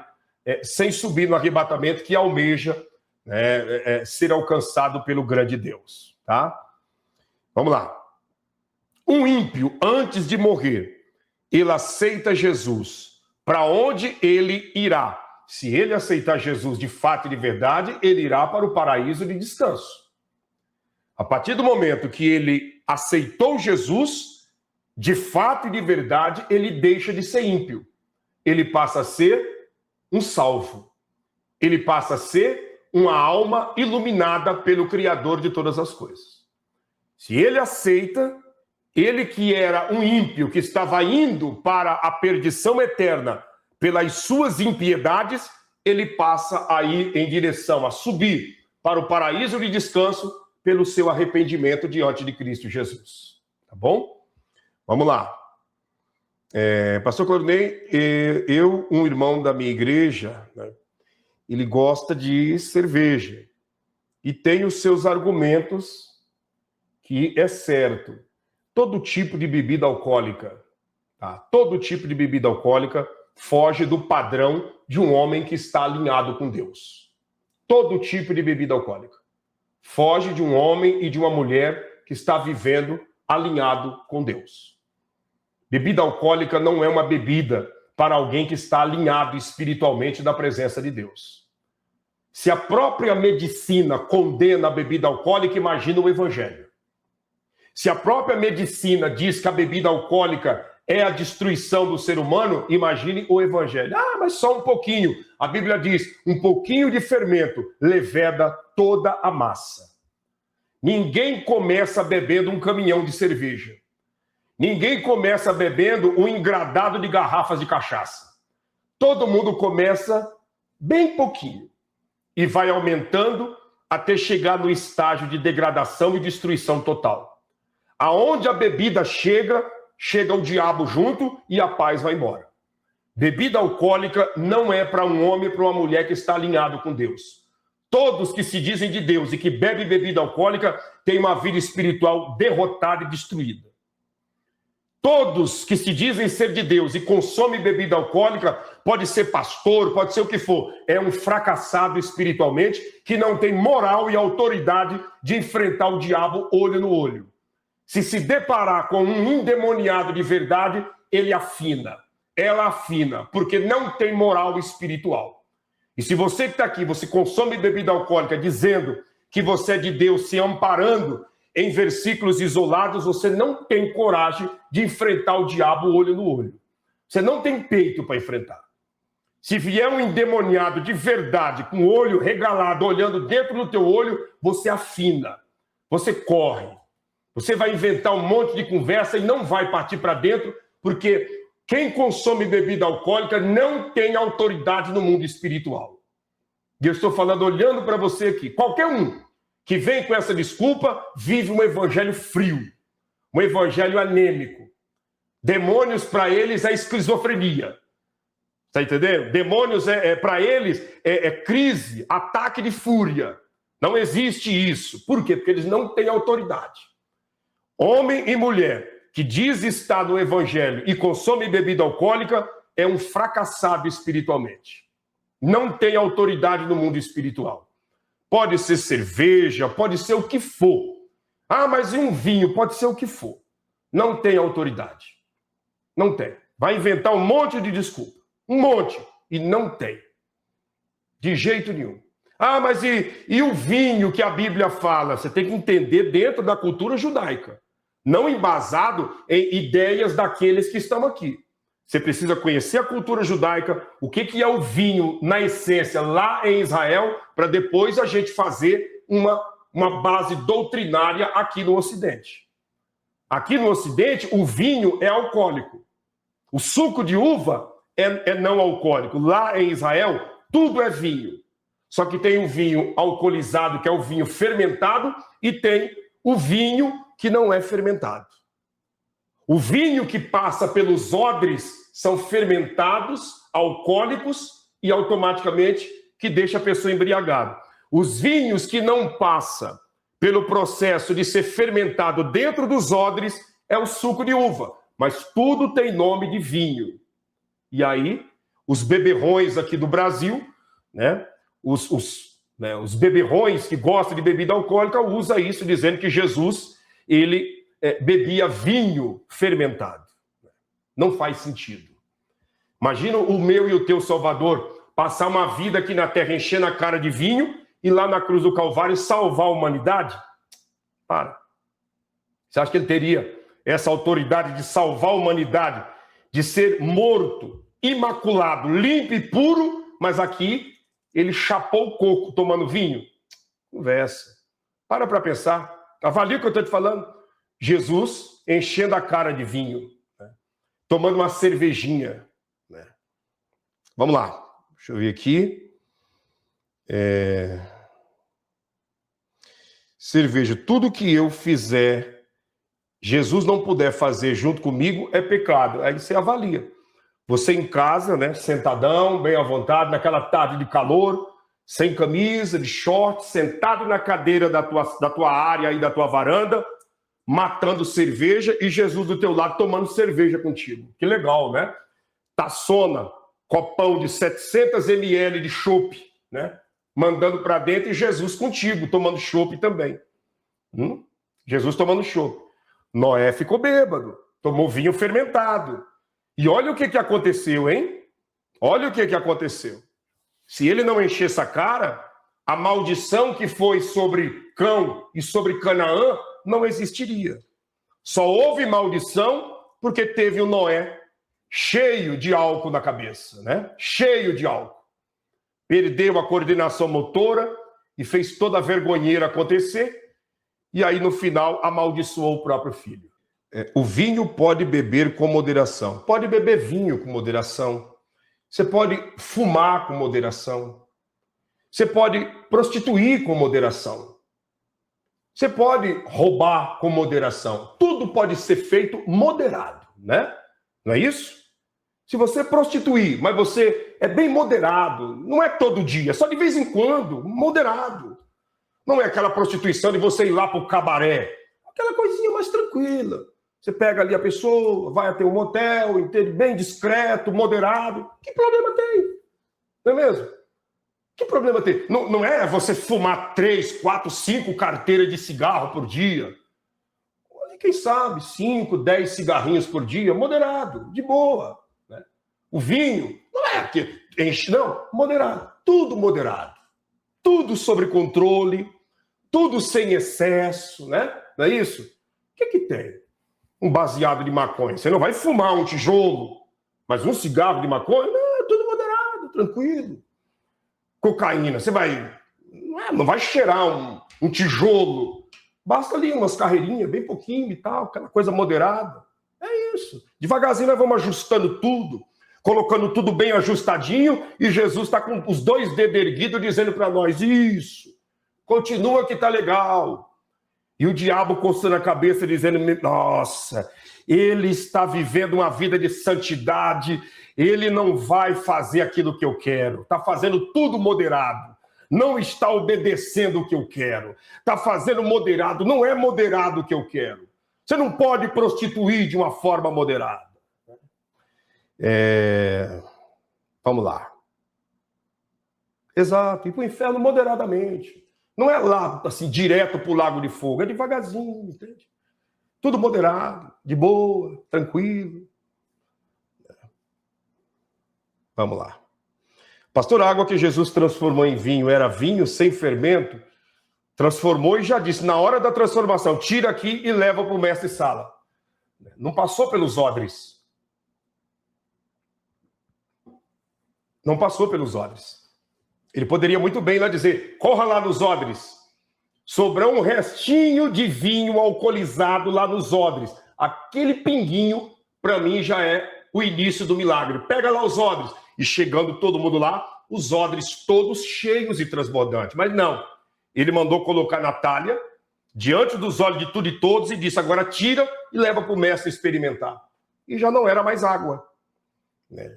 [SPEAKER 1] sem subir no arrebatamento, que almeja né, ser alcançado pelo grande Deus, tá? Vamos lá. Um ímpio, antes de morrer, ele aceita Jesus. Para onde ele irá? Se ele aceitar Jesus de fato e de verdade, ele irá para o paraíso de descanso. A partir do momento que ele aceitou Jesus, de fato e de verdade, ele deixa de ser ímpio. Ele passa a ser um salvo. Ele passa a ser uma alma iluminada pelo Criador de todas as coisas. Se ele aceita, ele que era um ímpio, que estava indo para a perdição eterna pelas suas impiedades, ele passa a ir em direção a subir para o paraíso de descanso pelo seu arrependimento diante de Cristo Jesus. Tá bom? Vamos lá. Pastor Cornei, um irmão da minha igreja, né, ele gosta de cerveja e tem os seus argumentos que é certo. Todo tipo de bebida alcoólica, tá? Todo tipo de bebida alcoólica foge do padrão de um homem que está alinhado com Deus. Todo tipo de bebida alcoólica foge de um homem e de uma mulher que está vivendo alinhado com Deus. Bebida alcoólica não é uma bebida para alguém que está alinhado espiritualmente na presença de Deus. Se a própria medicina condena a bebida alcoólica, imagina o evangelho. Se a própria medicina diz que a bebida alcoólica é a destruição do ser humano, imagine o evangelho. Ah, mas só um pouquinho. A Bíblia diz, um pouquinho de fermento leveda toda a massa. Ninguém começa bebendo um caminhão de cerveja. Ninguém começa bebendo um engradado de garrafas de cachaça. Todo mundo começa bem pouquinho e vai aumentando até chegar no estágio de degradação e destruição total. Aonde a bebida chega o diabo junto e a paz vai embora. Bebida alcoólica não é para um homem e para uma mulher que está alinhado com Deus. Todos que se dizem de Deus e que bebem bebida alcoólica têm uma vida espiritual derrotada e destruída. Todos que se dizem ser de Deus e consomem bebida alcoólica, pode ser pastor, pode ser o que for, é um fracassado espiritualmente que não tem moral e autoridade de enfrentar o diabo olho no olho. Se deparar com um endemoniado de verdade, ele afina, ela afina, porque não tem moral espiritual. E se você que está aqui, você consome bebida alcoólica dizendo que você é de Deus, se amparando em versículos isolados, você não tem coragem de enfrentar o diabo olho no olho. Você não tem peito para enfrentar. Se vier um endemoniado de verdade, com o olho regalado, olhando dentro do teu olho, você afina, você corre. Você vai inventar um monte de conversa e não vai partir para dentro, porque quem consome bebida alcoólica não tem autoridade no mundo espiritual. E eu estou falando, olhando para você aqui, qualquer um que vem com essa desculpa, vive um evangelho frio, um evangelho anêmico. Demônios para eles é esquizofrenia. Está entendendo? Demônios para eles é crise, ataque de fúria. Não existe isso. Por quê? Porque eles não têm autoridade. Homem e mulher que diz estar no evangelho e consome bebida alcoólica é um fracassado espiritualmente. Não tem autoridade no mundo espiritual. Pode ser cerveja, pode ser o que for. Ah, mas e um vinho? Pode ser o que for. Não tem autoridade. Não tem. Vai inventar um monte de desculpa. Um monte. E não tem. De jeito nenhum. Ah, mas e o vinho que a Bíblia fala? Você tem que entender dentro da cultura judaica. Não embasado em ideias daqueles que estão aqui. Você precisa conhecer a cultura judaica, o que é o vinho na essência lá em Israel, para depois a gente fazer uma base doutrinária aqui no Ocidente. Aqui no Ocidente, o vinho é alcoólico. O suco de uva é não alcoólico. Lá em Israel, tudo é vinho. Só que tem o vinho alcoolizado, que é o vinho fermentado, e tem o vinho que não é fermentado. O vinho que passa pelos odres são fermentados, alcoólicos e automaticamente que deixa a pessoa embriagada. Os vinhos que não passam pelo processo de ser fermentado dentro dos odres é o suco de uva, mas tudo tem nome de vinho. E aí, os beberrões aqui do Brasil, né, os né, os beberrões que gostam de bebida alcoólica usam isso, dizendo que Jesus, ele bebia vinho fermentado. Não faz sentido. Imagina o meu e o teu Salvador passar uma vida aqui na terra enchendo a cara de vinho e lá na cruz do Calvário salvar a humanidade? Para. Você acha que ele teria essa autoridade de salvar a humanidade, de ser morto, imaculado, limpo e puro, mas aqui ele chapou o coco tomando vinho? Conversa. Para pensar. Avalia o que eu estou te falando. Jesus enchendo a cara de vinho, né? Tomando uma cervejinha, né? Vamos lá. Deixa eu ver aqui. Cerveja. Tudo que eu fizer, Jesus não puder fazer junto comigo, é pecado. Aí você avalia. Você em casa, né, sentadão, bem à vontade, naquela tarde de calor, sem camisa, de short, sentado na cadeira da tua área e da tua varanda, matando cerveja, e Jesus do teu lado tomando cerveja contigo. Que legal, né? Taçona, copão de 700 ml de chopp, né? Mandando para dentro, e Jesus contigo, tomando chopp também. Jesus tomando chopp. Noé ficou bêbado, tomou vinho fermentado. E olha o que aconteceu, hein? Olha o que aconteceu. Se ele não enchesse a cara, a maldição que foi sobre Cão e sobre Canaã não existiria. Só houve maldição porque teve o Noé cheio de álcool na cabeça, né? Cheio de álcool. Perdeu a coordenação motora e fez toda a vergonheira acontecer. E aí, no final, amaldiçoou o próprio filho. O vinho pode beber com moderação. Pode beber vinho com moderação. Você pode fumar com moderação. Você pode prostituir com moderação. Você pode roubar com moderação. Tudo pode ser feito moderado, né? Não é isso? Se você prostituir, mas você é bem moderado, não é todo dia, só de vez em quando, moderado. Não é aquela prostituição de você ir lá para o cabaré. Aquela coisinha mais tranquila. Você pega ali a pessoa, vai até um motel, entende? Bem discreto, moderado. Que problema tem? Não é mesmo? Que problema tem? Não é você fumar 3, 4, 5 carteiras de cigarro por dia. Quem sabe 5, 10 cigarrinhos por dia, moderado, de boa. Né? O vinho, não é que enche, não, moderado. Tudo moderado. Tudo sob controle, tudo sem excesso, né? Não é isso? O que tem? Um baseado de maconha. Você não vai fumar um tijolo, mas um cigarro de maconha, não, é tudo moderado, tranquilo. Cocaína, você vai... Não vai cheirar um tijolo. Basta ali umas carreirinhas, bem pouquinho e tal, aquela coisa moderada. É isso. Devagarzinho nós vamos ajustando tudo, colocando tudo bem ajustadinho, e Jesus está com os 2 dedos erguidos dizendo para nós, isso, continua que tá legal. E o diabo coçando a cabeça dizendo, nossa, ele está vivendo uma vida de santidade, ele não vai fazer aquilo que eu quero, está fazendo tudo moderado, não está obedecendo o que eu quero, está fazendo moderado, não é moderado o que eu quero. Você não pode prostituir de uma forma moderada. Vamos lá. Exato, ir para o inferno moderadamente. Não é lá, assim, direto para o lago de fogo, é devagarzinho, entende? Tudo moderado, de boa, tranquilo. Vamos lá. Pastor, a água que Jesus transformou em vinho era vinho sem fermento? Transformou e já disse, na hora da transformação, tira aqui e leva para o mestre-sala. Não passou pelos odres. Não passou pelos odres. Ele poderia muito bem lá dizer, corra lá nos odres. Sobrou um restinho de vinho alcoolizado lá nos odres. Aquele pinguinho, para mim, já é o início do milagre. Pega lá os odres. E chegando todo mundo lá, os odres todos cheios e transbordantes. Mas não. Ele mandou colocar na talha, diante dos olhos de tudo e todos, e disse, agora tira e leva para o mestre experimentar. E já não era mais água.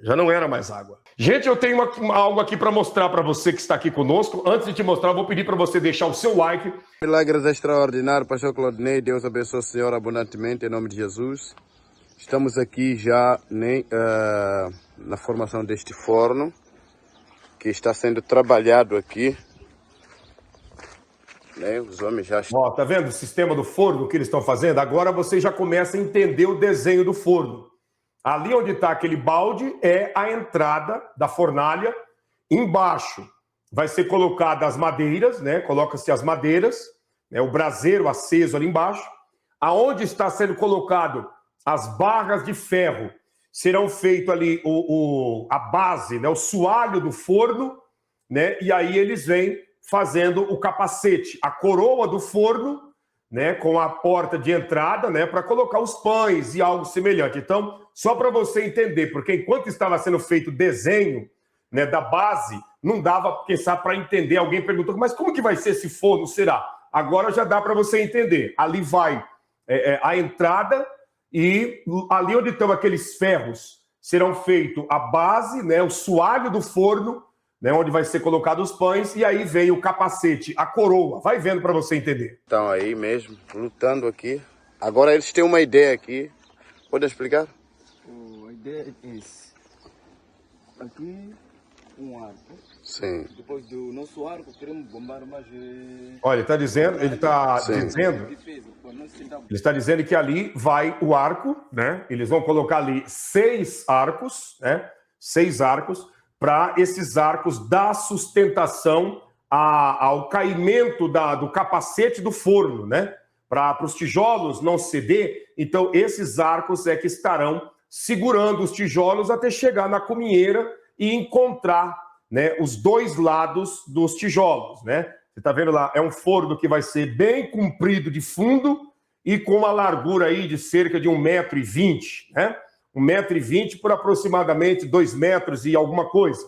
[SPEAKER 1] Já não era mais água. Gente, eu tenho algo aqui para mostrar para você que está aqui conosco. Antes de te mostrar, eu vou pedir para você deixar o seu like.
[SPEAKER 3] Milagres extraordinários, pastor Claudinei. Deus abençoe o Senhor abundantemente, em nome de Jesus. Estamos aqui já na formação deste forno, que está sendo trabalhado aqui né? Os homens já estão.
[SPEAKER 1] Ó, tá vendo o sistema do forno que eles estão fazendo? Agora você já começa a entender o desenho do forno. Ali onde está aquele balde é a entrada da fornalha. Embaixo vai ser colocada as madeiras, né? Coloca-se as madeiras, né? O braseiro aceso ali embaixo. Aonde está sendo colocado as barras de ferro, serão feito ali a base, né? O soalho do forno, né? E aí eles vêm fazendo o capacete, a coroa do forno, né? Com a porta de entrada, né? Para colocar os pães e algo semelhante. Então, só para você entender, porque enquanto estava sendo feito o desenho, né, da base, não dava, pensar para entender. Alguém perguntou, mas como que vai ser esse forno, será? Agora já dá para você entender. Ali vai a entrada e ali onde estão aqueles ferros serão feito a base, né, o soalho do forno, né, onde vai ser colocado os pães, e aí vem o capacete, a coroa. Vai vendo para você entender.
[SPEAKER 3] Estão aí mesmo, lutando aqui. Agora eles têm uma ideia aqui. Pode explicar?
[SPEAKER 4] A ideia é esse. Aqui, um arco.
[SPEAKER 3] Sim.
[SPEAKER 4] Depois do nosso arco, queremos bombar mais...
[SPEAKER 1] Olha, ele está dizendo, ele está dizendo que ali vai o arco, né? Eles vão colocar ali 6 arcos, né? 6 arcos, para esses arcos dar sustentação ao caimento do capacete do forno, né? Para os tijolos não ceder. Então, esses arcos é que estarão segurando os tijolos até chegar na cuminheira e encontrar, né, os 2 lados dos tijolos, né? Você está vendo lá, é um forno que vai ser bem comprido de fundo e com uma largura aí de cerca de 1,20 m, né? 1,20 m por aproximadamente 2 metros e alguma coisa.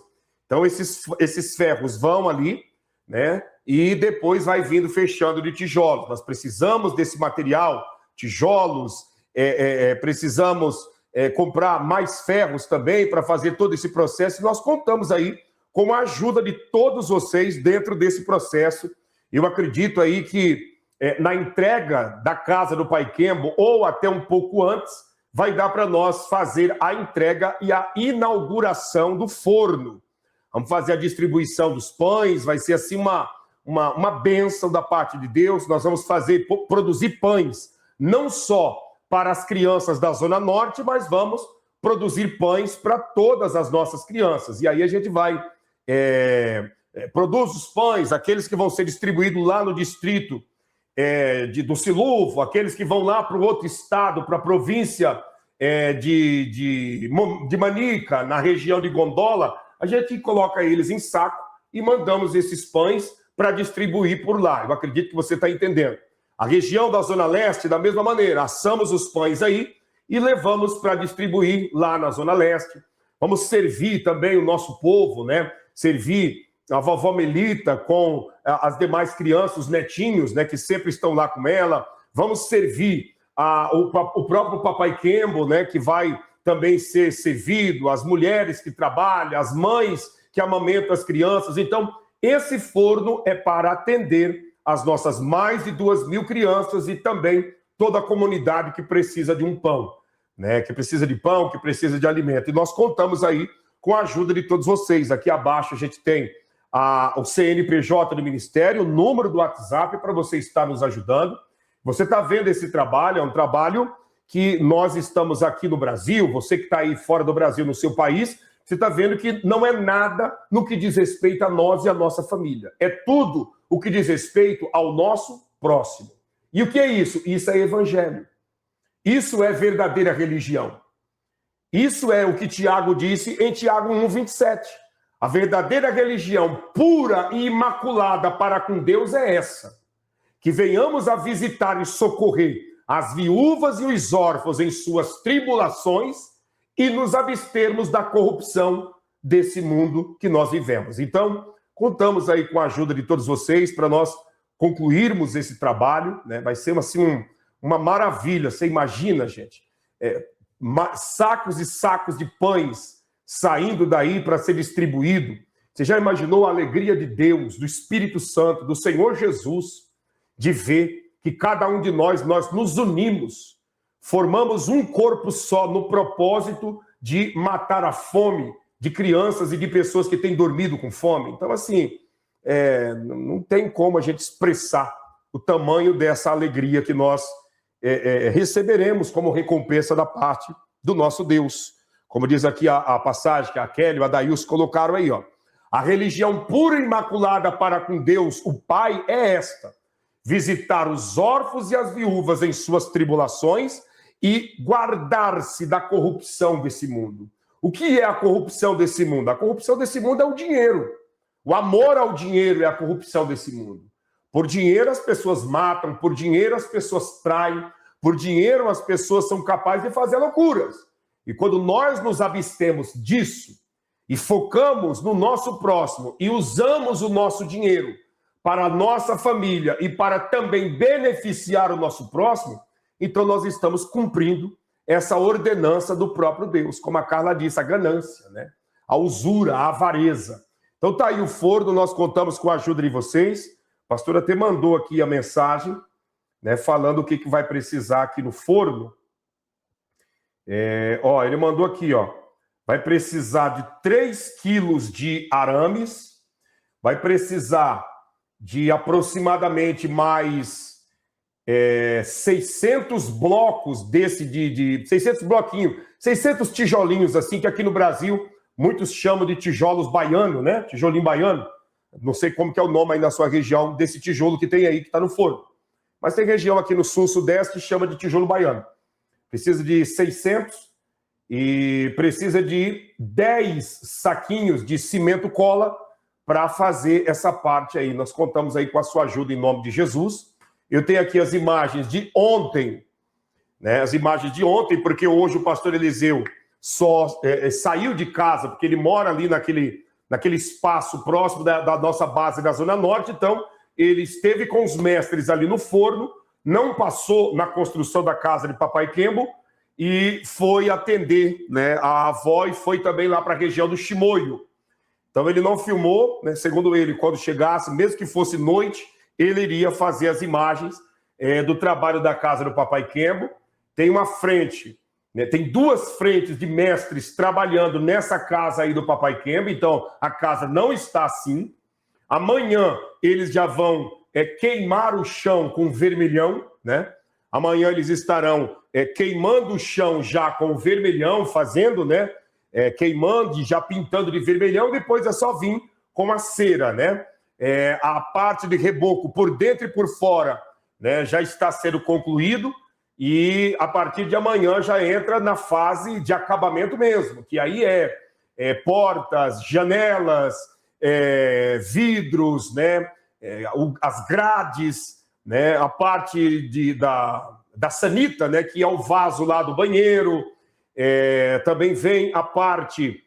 [SPEAKER 1] Então, esses ferros vão ali, né? E depois vai vindo fechando de tijolos. Nós precisamos desse material, tijolos, precisamos comprar mais ferros também para fazer todo esse processo. E nós contamos aí com a ajuda de todos vocês dentro desse processo. Eu acredito aí que na entrega da casa do Pai Kembo, ou até um pouco antes, vai dar para nós fazer a entrega e a inauguração do forno. Vamos fazer a distribuição dos pães, vai ser assim uma bênção da parte de Deus. Nós vamos produzir pães, não só para as crianças da Zona Norte, mas vamos produzir pães para todas as nossas crianças. E aí a gente vai... produz os pães, aqueles que vão ser distribuídos lá no distrito do Silúvio, aqueles que vão lá para o outro estado, para a província de Manica, na região de Gondola, a gente coloca eles em saco e mandamos esses pães para distribuir por lá. Eu acredito que você está entendendo. A região da Zona Leste, da mesma maneira, assamos os pães aí e levamos para distribuir lá na Zona Leste. Vamos servir também o nosso povo, né? Servir a vovó Melita com as demais crianças, os netinhos, né, que sempre estão lá com ela. Vamos servir o próprio Papai Kembo, né, que vai também ser servido, as mulheres que trabalham, as mães que amamentam as crianças. Então, esse forno é para atender as nossas mais de 2.000 crianças e também toda a comunidade que precisa de um pão, né, que precisa de pão, que precisa de alimento. E nós contamos aí com a ajuda de todos vocês. Aqui abaixo a gente tem o CNPJ do Ministério, o número do WhatsApp para você estar nos ajudando. Você está vendo esse trabalho, é um trabalho que nós estamos aqui no Brasil, você que está aí fora do Brasil, no seu país, você está vendo que não é nada no que diz respeito a nós e a nossa família. É tudo o que diz respeito ao nosso próximo. E o que é isso? Isso é evangelho. Isso é verdadeira religião. Isso é o que Tiago disse em Tiago 1,27. A verdadeira religião pura e imaculada para com Deus é essa: que venhamos a visitar e socorrer as viúvas e os órfãos em suas tribulações e nos abstermos da corrupção desse mundo que nós vivemos. Então, contamos aí com a ajuda de todos vocês para nós concluirmos esse trabalho, né? Vai ser assim uma maravilha. Você imagina, gente, sacos e sacos de pães saindo daí para ser distribuído. Você já imaginou a alegria de Deus, do Espírito Santo, do Senhor Jesus, de ver que cada um de nós nos unimos, formamos um corpo só no propósito de matar a fome de crianças e de pessoas que têm dormido com fome. Então, assim, não tem como a gente expressar o tamanho dessa alegria que nós receberemos como recompensa da parte do nosso Deus. Como diz aqui a passagem que a Kelly e o Adailson colocaram aí, ó. A religião pura e imaculada para com Deus, o Pai, é esta: visitar os órfãos e as viúvas em suas tribulações e guardar-se da corrupção desse mundo. O que é a corrupção desse mundo? A corrupção desse mundo é o dinheiro. O amor ao dinheiro é a corrupção desse mundo. Por dinheiro as pessoas matam, por dinheiro as pessoas traem, por dinheiro as pessoas são capazes de fazer loucuras. E quando nós nos abstemos disso e focamos no nosso próximo e usamos o nosso dinheiro para a nossa família e para também beneficiar o nosso próximo, então nós estamos cumprindo essa ordenança do próprio Deus, como a Carla disse, a ganância, né? A usura, a avareza. Então tá aí o forno, nós contamos com a ajuda de vocês. O pastor até mandou aqui a mensagem, né, falando o que vai precisar aqui no forno. Ele mandou aqui, ó. Vai precisar de 3 quilos de arames, vai precisar de aproximadamente mais 600 blocos desse, 600 bloquinhos, 600 tijolinhos assim, que aqui no Brasil muitos chamam de tijolos baiano, né? Tijolinho baiano. Não sei como que é o nome aí na sua região desse tijolo que tem aí, que está no forno. Mas tem região aqui no sul, sudeste, que chama de tijolo baiano. Precisa de 600 e precisa de 10 saquinhos de cimento cola para fazer essa parte aí. Nós contamos aí com a sua ajuda em nome de Jesus. Eu tenho aqui as imagens de ontem, né? As imagens de ontem, porque hoje o pastor Eliseu só saiu de casa, porque ele mora ali naquele espaço próximo da nossa base da Zona Norte. Então, ele esteve com os mestres ali no forno, não passou na construção da casa de Papai Kembo e foi atender, né, a avó, e foi também lá para a região do Chimoio. Então, ele não filmou, né, segundo ele, quando chegasse, mesmo que fosse noite, ele iria fazer as imagens do trabalho da casa do Papai Kembo. Tem uma frente, né, tem 2 frentes de mestres trabalhando nessa casa aí do Papai Kembo, então a casa não está assim. Amanhã eles já vão queimar o chão com vermelhão, né? Amanhã eles estarão queimando o chão já com vermelhão, fazendo, né? Queimando e já pintando de vermelhão, depois é só vir com a cera, né? A parte de reboco por dentro e por fora, né, já está sendo concluído, e a partir de amanhã já entra na fase de acabamento mesmo, que aí portas, janelas, vidros, né, as grades, né, a parte da sanita, né, que é o vaso lá do banheiro, também vem a parte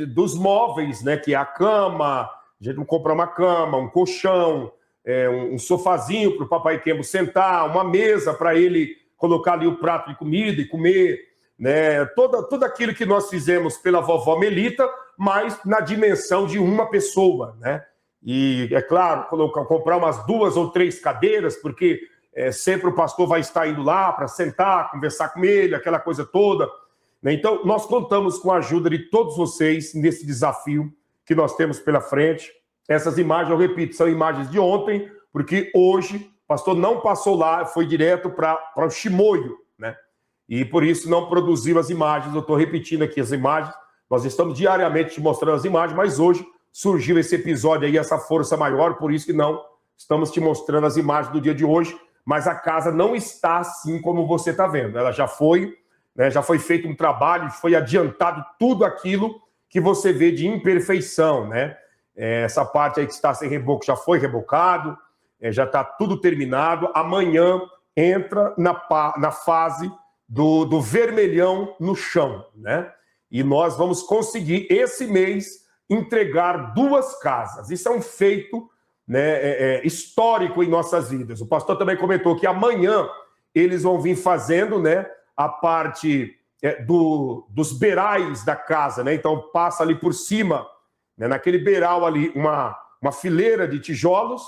[SPEAKER 1] dos móveis, né, que é a cama. A gente não compra uma cama, um colchão, um sofazinho para o Papai Kembo sentar, uma mesa para ele colocar ali o prato de comida e comer, né? Tudo aquilo que nós fizemos pela vovó Melita, mas na dimensão de uma pessoa, né? E, é claro, comprar umas 2 ou 3 cadeiras, porque sempre o pastor vai estar indo lá para sentar, conversar com ele, aquela coisa toda, né? Então, nós contamos com a ajuda de todos vocês nesse desafio que nós temos pela frente. Essas imagens, eu repito, são imagens de ontem, porque hoje o pastor não passou lá, foi direto para o Chimoio, né? E por isso não produziu as imagens. Eu estou repetindo aqui as imagens. Nós estamos diariamente te mostrando as imagens, mas hoje surgiu esse episódio aí, essa força maior, por isso que não estamos te mostrando as imagens do dia de hoje. Mas a casa não está assim como você está vendo. Ela já foi, né, já foi feito um trabalho, foi adiantado tudo aquilo que você vê de imperfeição, né? Essa parte aí que está sem reboco já foi rebocado, já está tudo terminado. Amanhã entra na fase do vermelhão no chão, né? E nós vamos conseguir, esse mês, entregar 2 casas. Isso é um feito, né, histórico em nossas vidas. O pastor também comentou que amanhã eles vão vir fazendo, né, a parte dos beirais da casa, né? Então passa ali por cima, né, naquele beiral ali, uma fileira de tijolos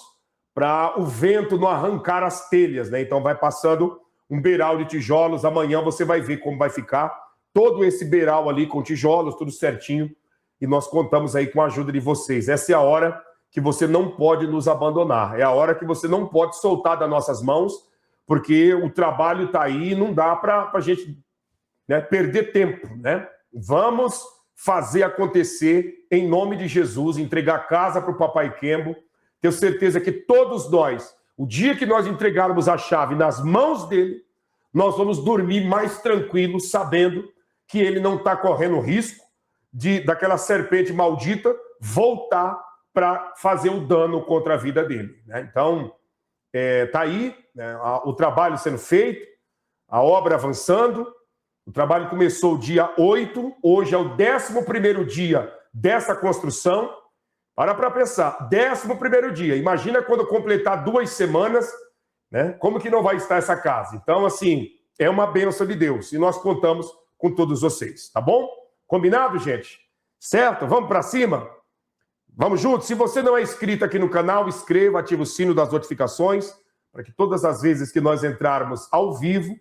[SPEAKER 1] para o vento não arrancar as telhas, né? Então vai passando um beiral de tijolos. Amanhã você vai ver como vai ficar todo esse beiral ali com tijolos, tudo certinho. E nós contamos aí com a ajuda de vocês. Essa é a hora que você não pode nos abandonar. É a hora que você não pode soltar das nossas mãos, porque o trabalho está aí e não dá para a gente, né, perder tempo, né? Vamos fazer acontecer em nome de Jesus, entregar a casa para o Papai Kembo. Tenho certeza que todos nós, o dia que nós entregarmos a chave nas mãos dele, nós vamos dormir mais tranquilos, sabendo que ele não está correndo risco daquela serpente maldita voltar para fazer o dano contra a vida dele, né? Então, está aí, né, o trabalho sendo feito, a obra avançando. O trabalho começou dia 8, hoje é o 11º dia dessa construção. Para pensar, 11º dia. Imagina quando completar 2 semanas, né? Como que não vai estar essa casa? Então, assim, é uma bênção de Deus. E nós contamos com todos vocês, tá bom? Combinado, gente? Certo? Vamos para cima? Vamos juntos? Se você não é inscrito aqui no canal, inscreva, ative o sino das notificações, para que todas as vezes que nós entrarmos ao vivo,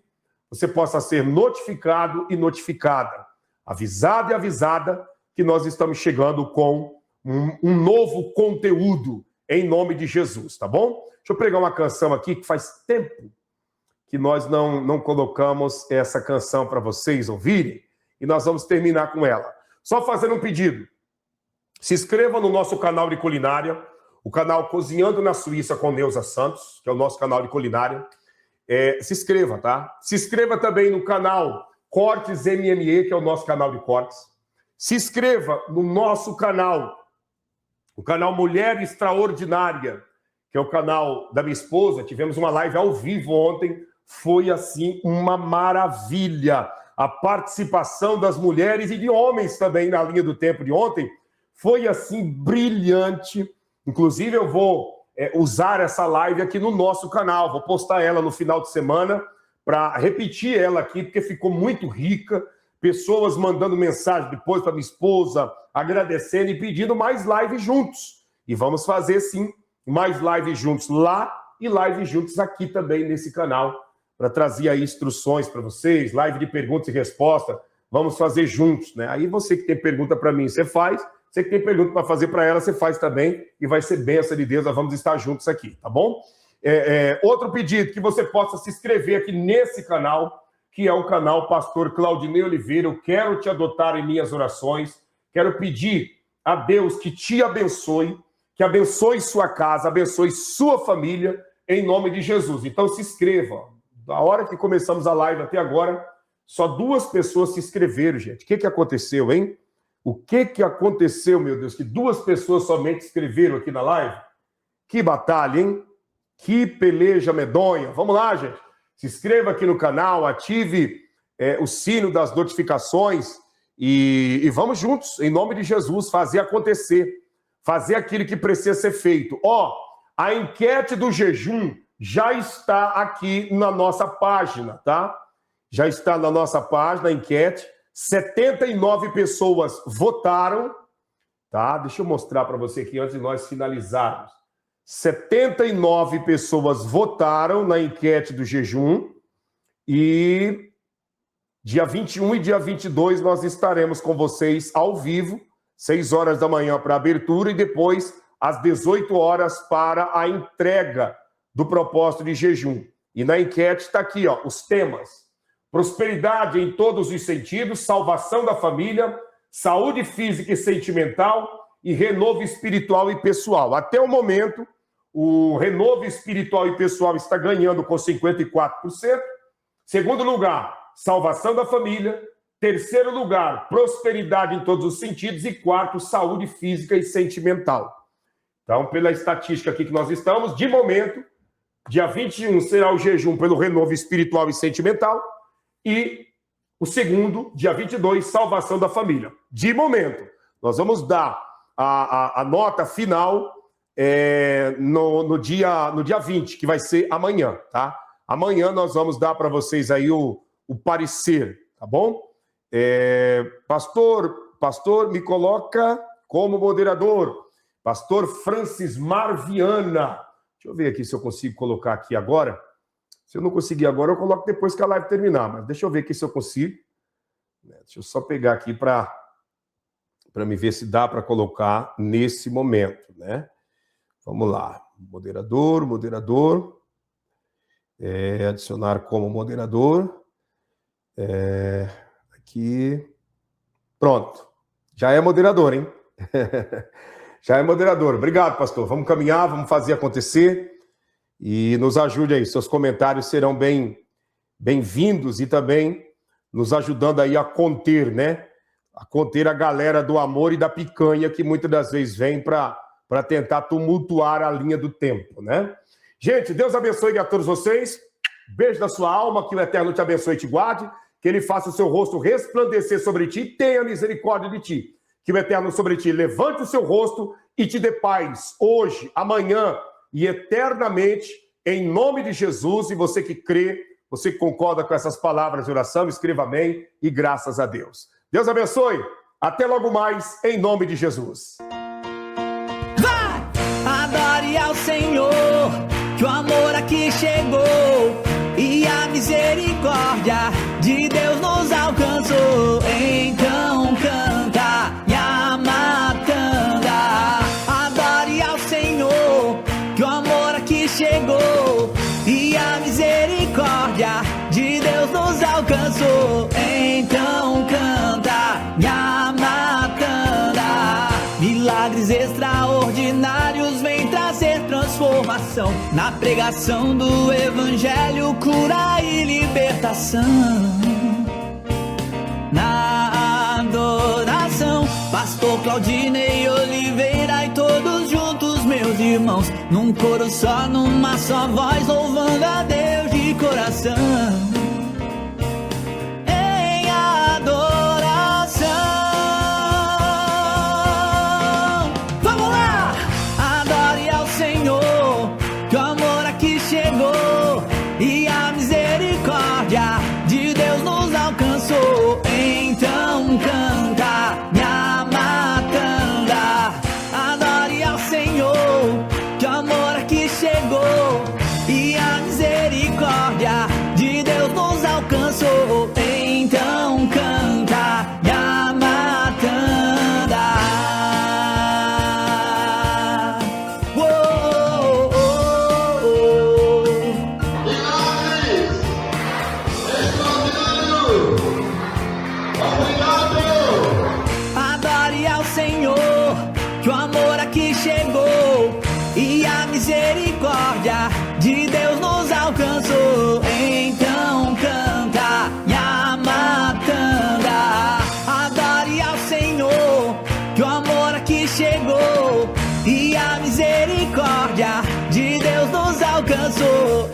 [SPEAKER 1] você possa ser notificado e notificada, avisado e avisada que nós estamos chegando com um novo conteúdo em nome de Jesus, tá bom? Deixa eu pregar uma canção aqui que faz tempo que nós não colocamos essa canção para vocês ouvirem e nós vamos terminar com ela. Só fazendo um pedido. Se inscreva no nosso canal de culinária, o canal Cozinhando na Suíça com Neuza Santos, que é o nosso canal de culinária. Se inscreva, tá? Se inscreva também no canal Cortes MME, que é o nosso canal de cortes. Se inscreva no nosso canal, o canal Mulher Extraordinária, que é o canal da minha esposa. Tivemos uma live ao vivo ontem. Foi, assim, uma maravilha. A participação das mulheres e de homens também na linha do tempo de ontem foi, assim, brilhante. Inclusive, eu vou usar essa live aqui no nosso canal. Vou postar ela no final de semana para repetir ela aqui, porque ficou muito rica. Pessoas mandando mensagem depois para minha esposa, agradecendo e pedindo mais lives juntos. E vamos fazer, sim, mais lives juntos lá e lives juntos aqui também nesse canal, para trazer aí instruções para vocês, live de perguntas e respostas. Vamos fazer juntos, né? Aí você que tem pergunta para mim, você faz. Você que tem pergunta para fazer para ela, você faz também. E vai ser bênção de Deus, nós vamos estar juntos aqui, tá bom? Outro pedido, que você possa se inscrever aqui nesse canal, que é o canal Pastor Claudinei Oliveira. Eu quero te adotar em minhas orações. Quero pedir a Deus que te abençoe, que abençoe sua casa, abençoe sua família, em nome de Jesus. Então se inscreva. Da hora que começamos a live até agora, só 2 pessoas se inscreveram, gente. O que aconteceu, hein? O que aconteceu, meu Deus? Que 2 pessoas somente se inscreveram aqui na live? Que batalha, hein? Que peleja medonha. Vamos lá, gente. Se inscreva aqui no canal, ative o sino das notificações e vamos juntos, em nome de Jesus, fazer acontecer. Fazer aquilo que precisa ser feito. A enquete do jejum já está aqui na nossa página, tá? Já está na nossa página a enquete. 79 pessoas votaram, tá? Deixa eu mostrar para você aqui antes de nós finalizarmos. 79 pessoas votaram na enquete do jejum e dia 21 e dia 22 nós estaremos com vocês ao vivo, 6 horas da manhã para a abertura e depois às 18 horas para a entrega do propósito de jejum. E na enquete está aqui, ó, os temas: prosperidade em todos os sentidos, salvação da família, saúde física e sentimental e renovo espiritual e pessoal. Até o momento, o renovo espiritual e pessoal está ganhando com 54%. Segundo lugar, salvação da família. Terceiro lugar, prosperidade em todos os sentidos. E quarto, saúde física e sentimental. Então, pela estatística aqui que nós estamos, de momento, dia 21 será o jejum pelo renovo espiritual e sentimental. E o segundo, dia 22, salvação da família. De momento, nós vamos dar a nota final no dia 20, que vai ser amanhã, tá? Amanhã nós vamos dar para vocês aí o parecer, tá bom? Pastor, me coloca como moderador. Pastor Francis Marviana. Deixa eu ver aqui se eu consigo colocar aqui agora. Se eu não conseguir agora, eu coloco depois que a live terminar. Mas deixa eu ver aqui se eu consigo. Deixa eu só pegar aqui para me ver se dá para colocar nesse momento, né? Vamos lá. Moderador. Adicionar como moderador. Aqui. Pronto. Já é moderador, hein? Já é moderador. Obrigado, pastor. Vamos caminhar, vamos fazer acontecer. E nos ajude aí. Seus comentários serão bem-vindos e também nos ajudando aí a conter, né? A conter a galera do amor e da picanha que muitas das vezes vem para tentar tumultuar a linha do tempo, né? Gente, Deus abençoe a todos vocês. Beijo da sua alma, que o Eterno te abençoe e te guarde, que ele faça o seu rosto resplandecer sobre ti e tenha misericórdia de ti. Que o Eterno sobre ti levante o seu rosto e te dê paz hoje, amanhã e eternamente, em nome de Jesus. E você que crê, você que concorda com essas palavras de oração, escreva amém e graças a Deus. Deus abençoe. Até logo mais, em nome de Jesus.
[SPEAKER 5] Vai! Adore ao Senhor, que o amor aqui chegou e a misericórdia de Deus nos alcançou. Então canta, Yamatanda. Adore ao Senhor, que o amor aqui chegou e a misericórdia de Deus nos alcançou. Então canta, Yamatanda. Milagres extraordinários vêm trazer transformação na pregação do Evangelho, cura e libertação. Na adoração, Pastor Claudinei Oliveira e todos juntos, meus irmãos, num coro só, numa só voz, louvando a Deus de coração. Em adoração. Vamos lá! Adore ao Senhor, que o amor aqui chegou e a misericórdia de Deus nos alcançou. Então canta, Yamatanda. Adore ao Senhor, que o amor aqui chegou e a misericórdia de Deus nos alcançou. Então canta, Yamatanda. Oh, oh, Adore ao Senhor, que o amor aqui chegou e a misericórdia de Deus nos alcançou. Então canta, Yamatanda. Adore ao Senhor, que o amor aqui chegou e a misericórdia de Deus nos alcançou.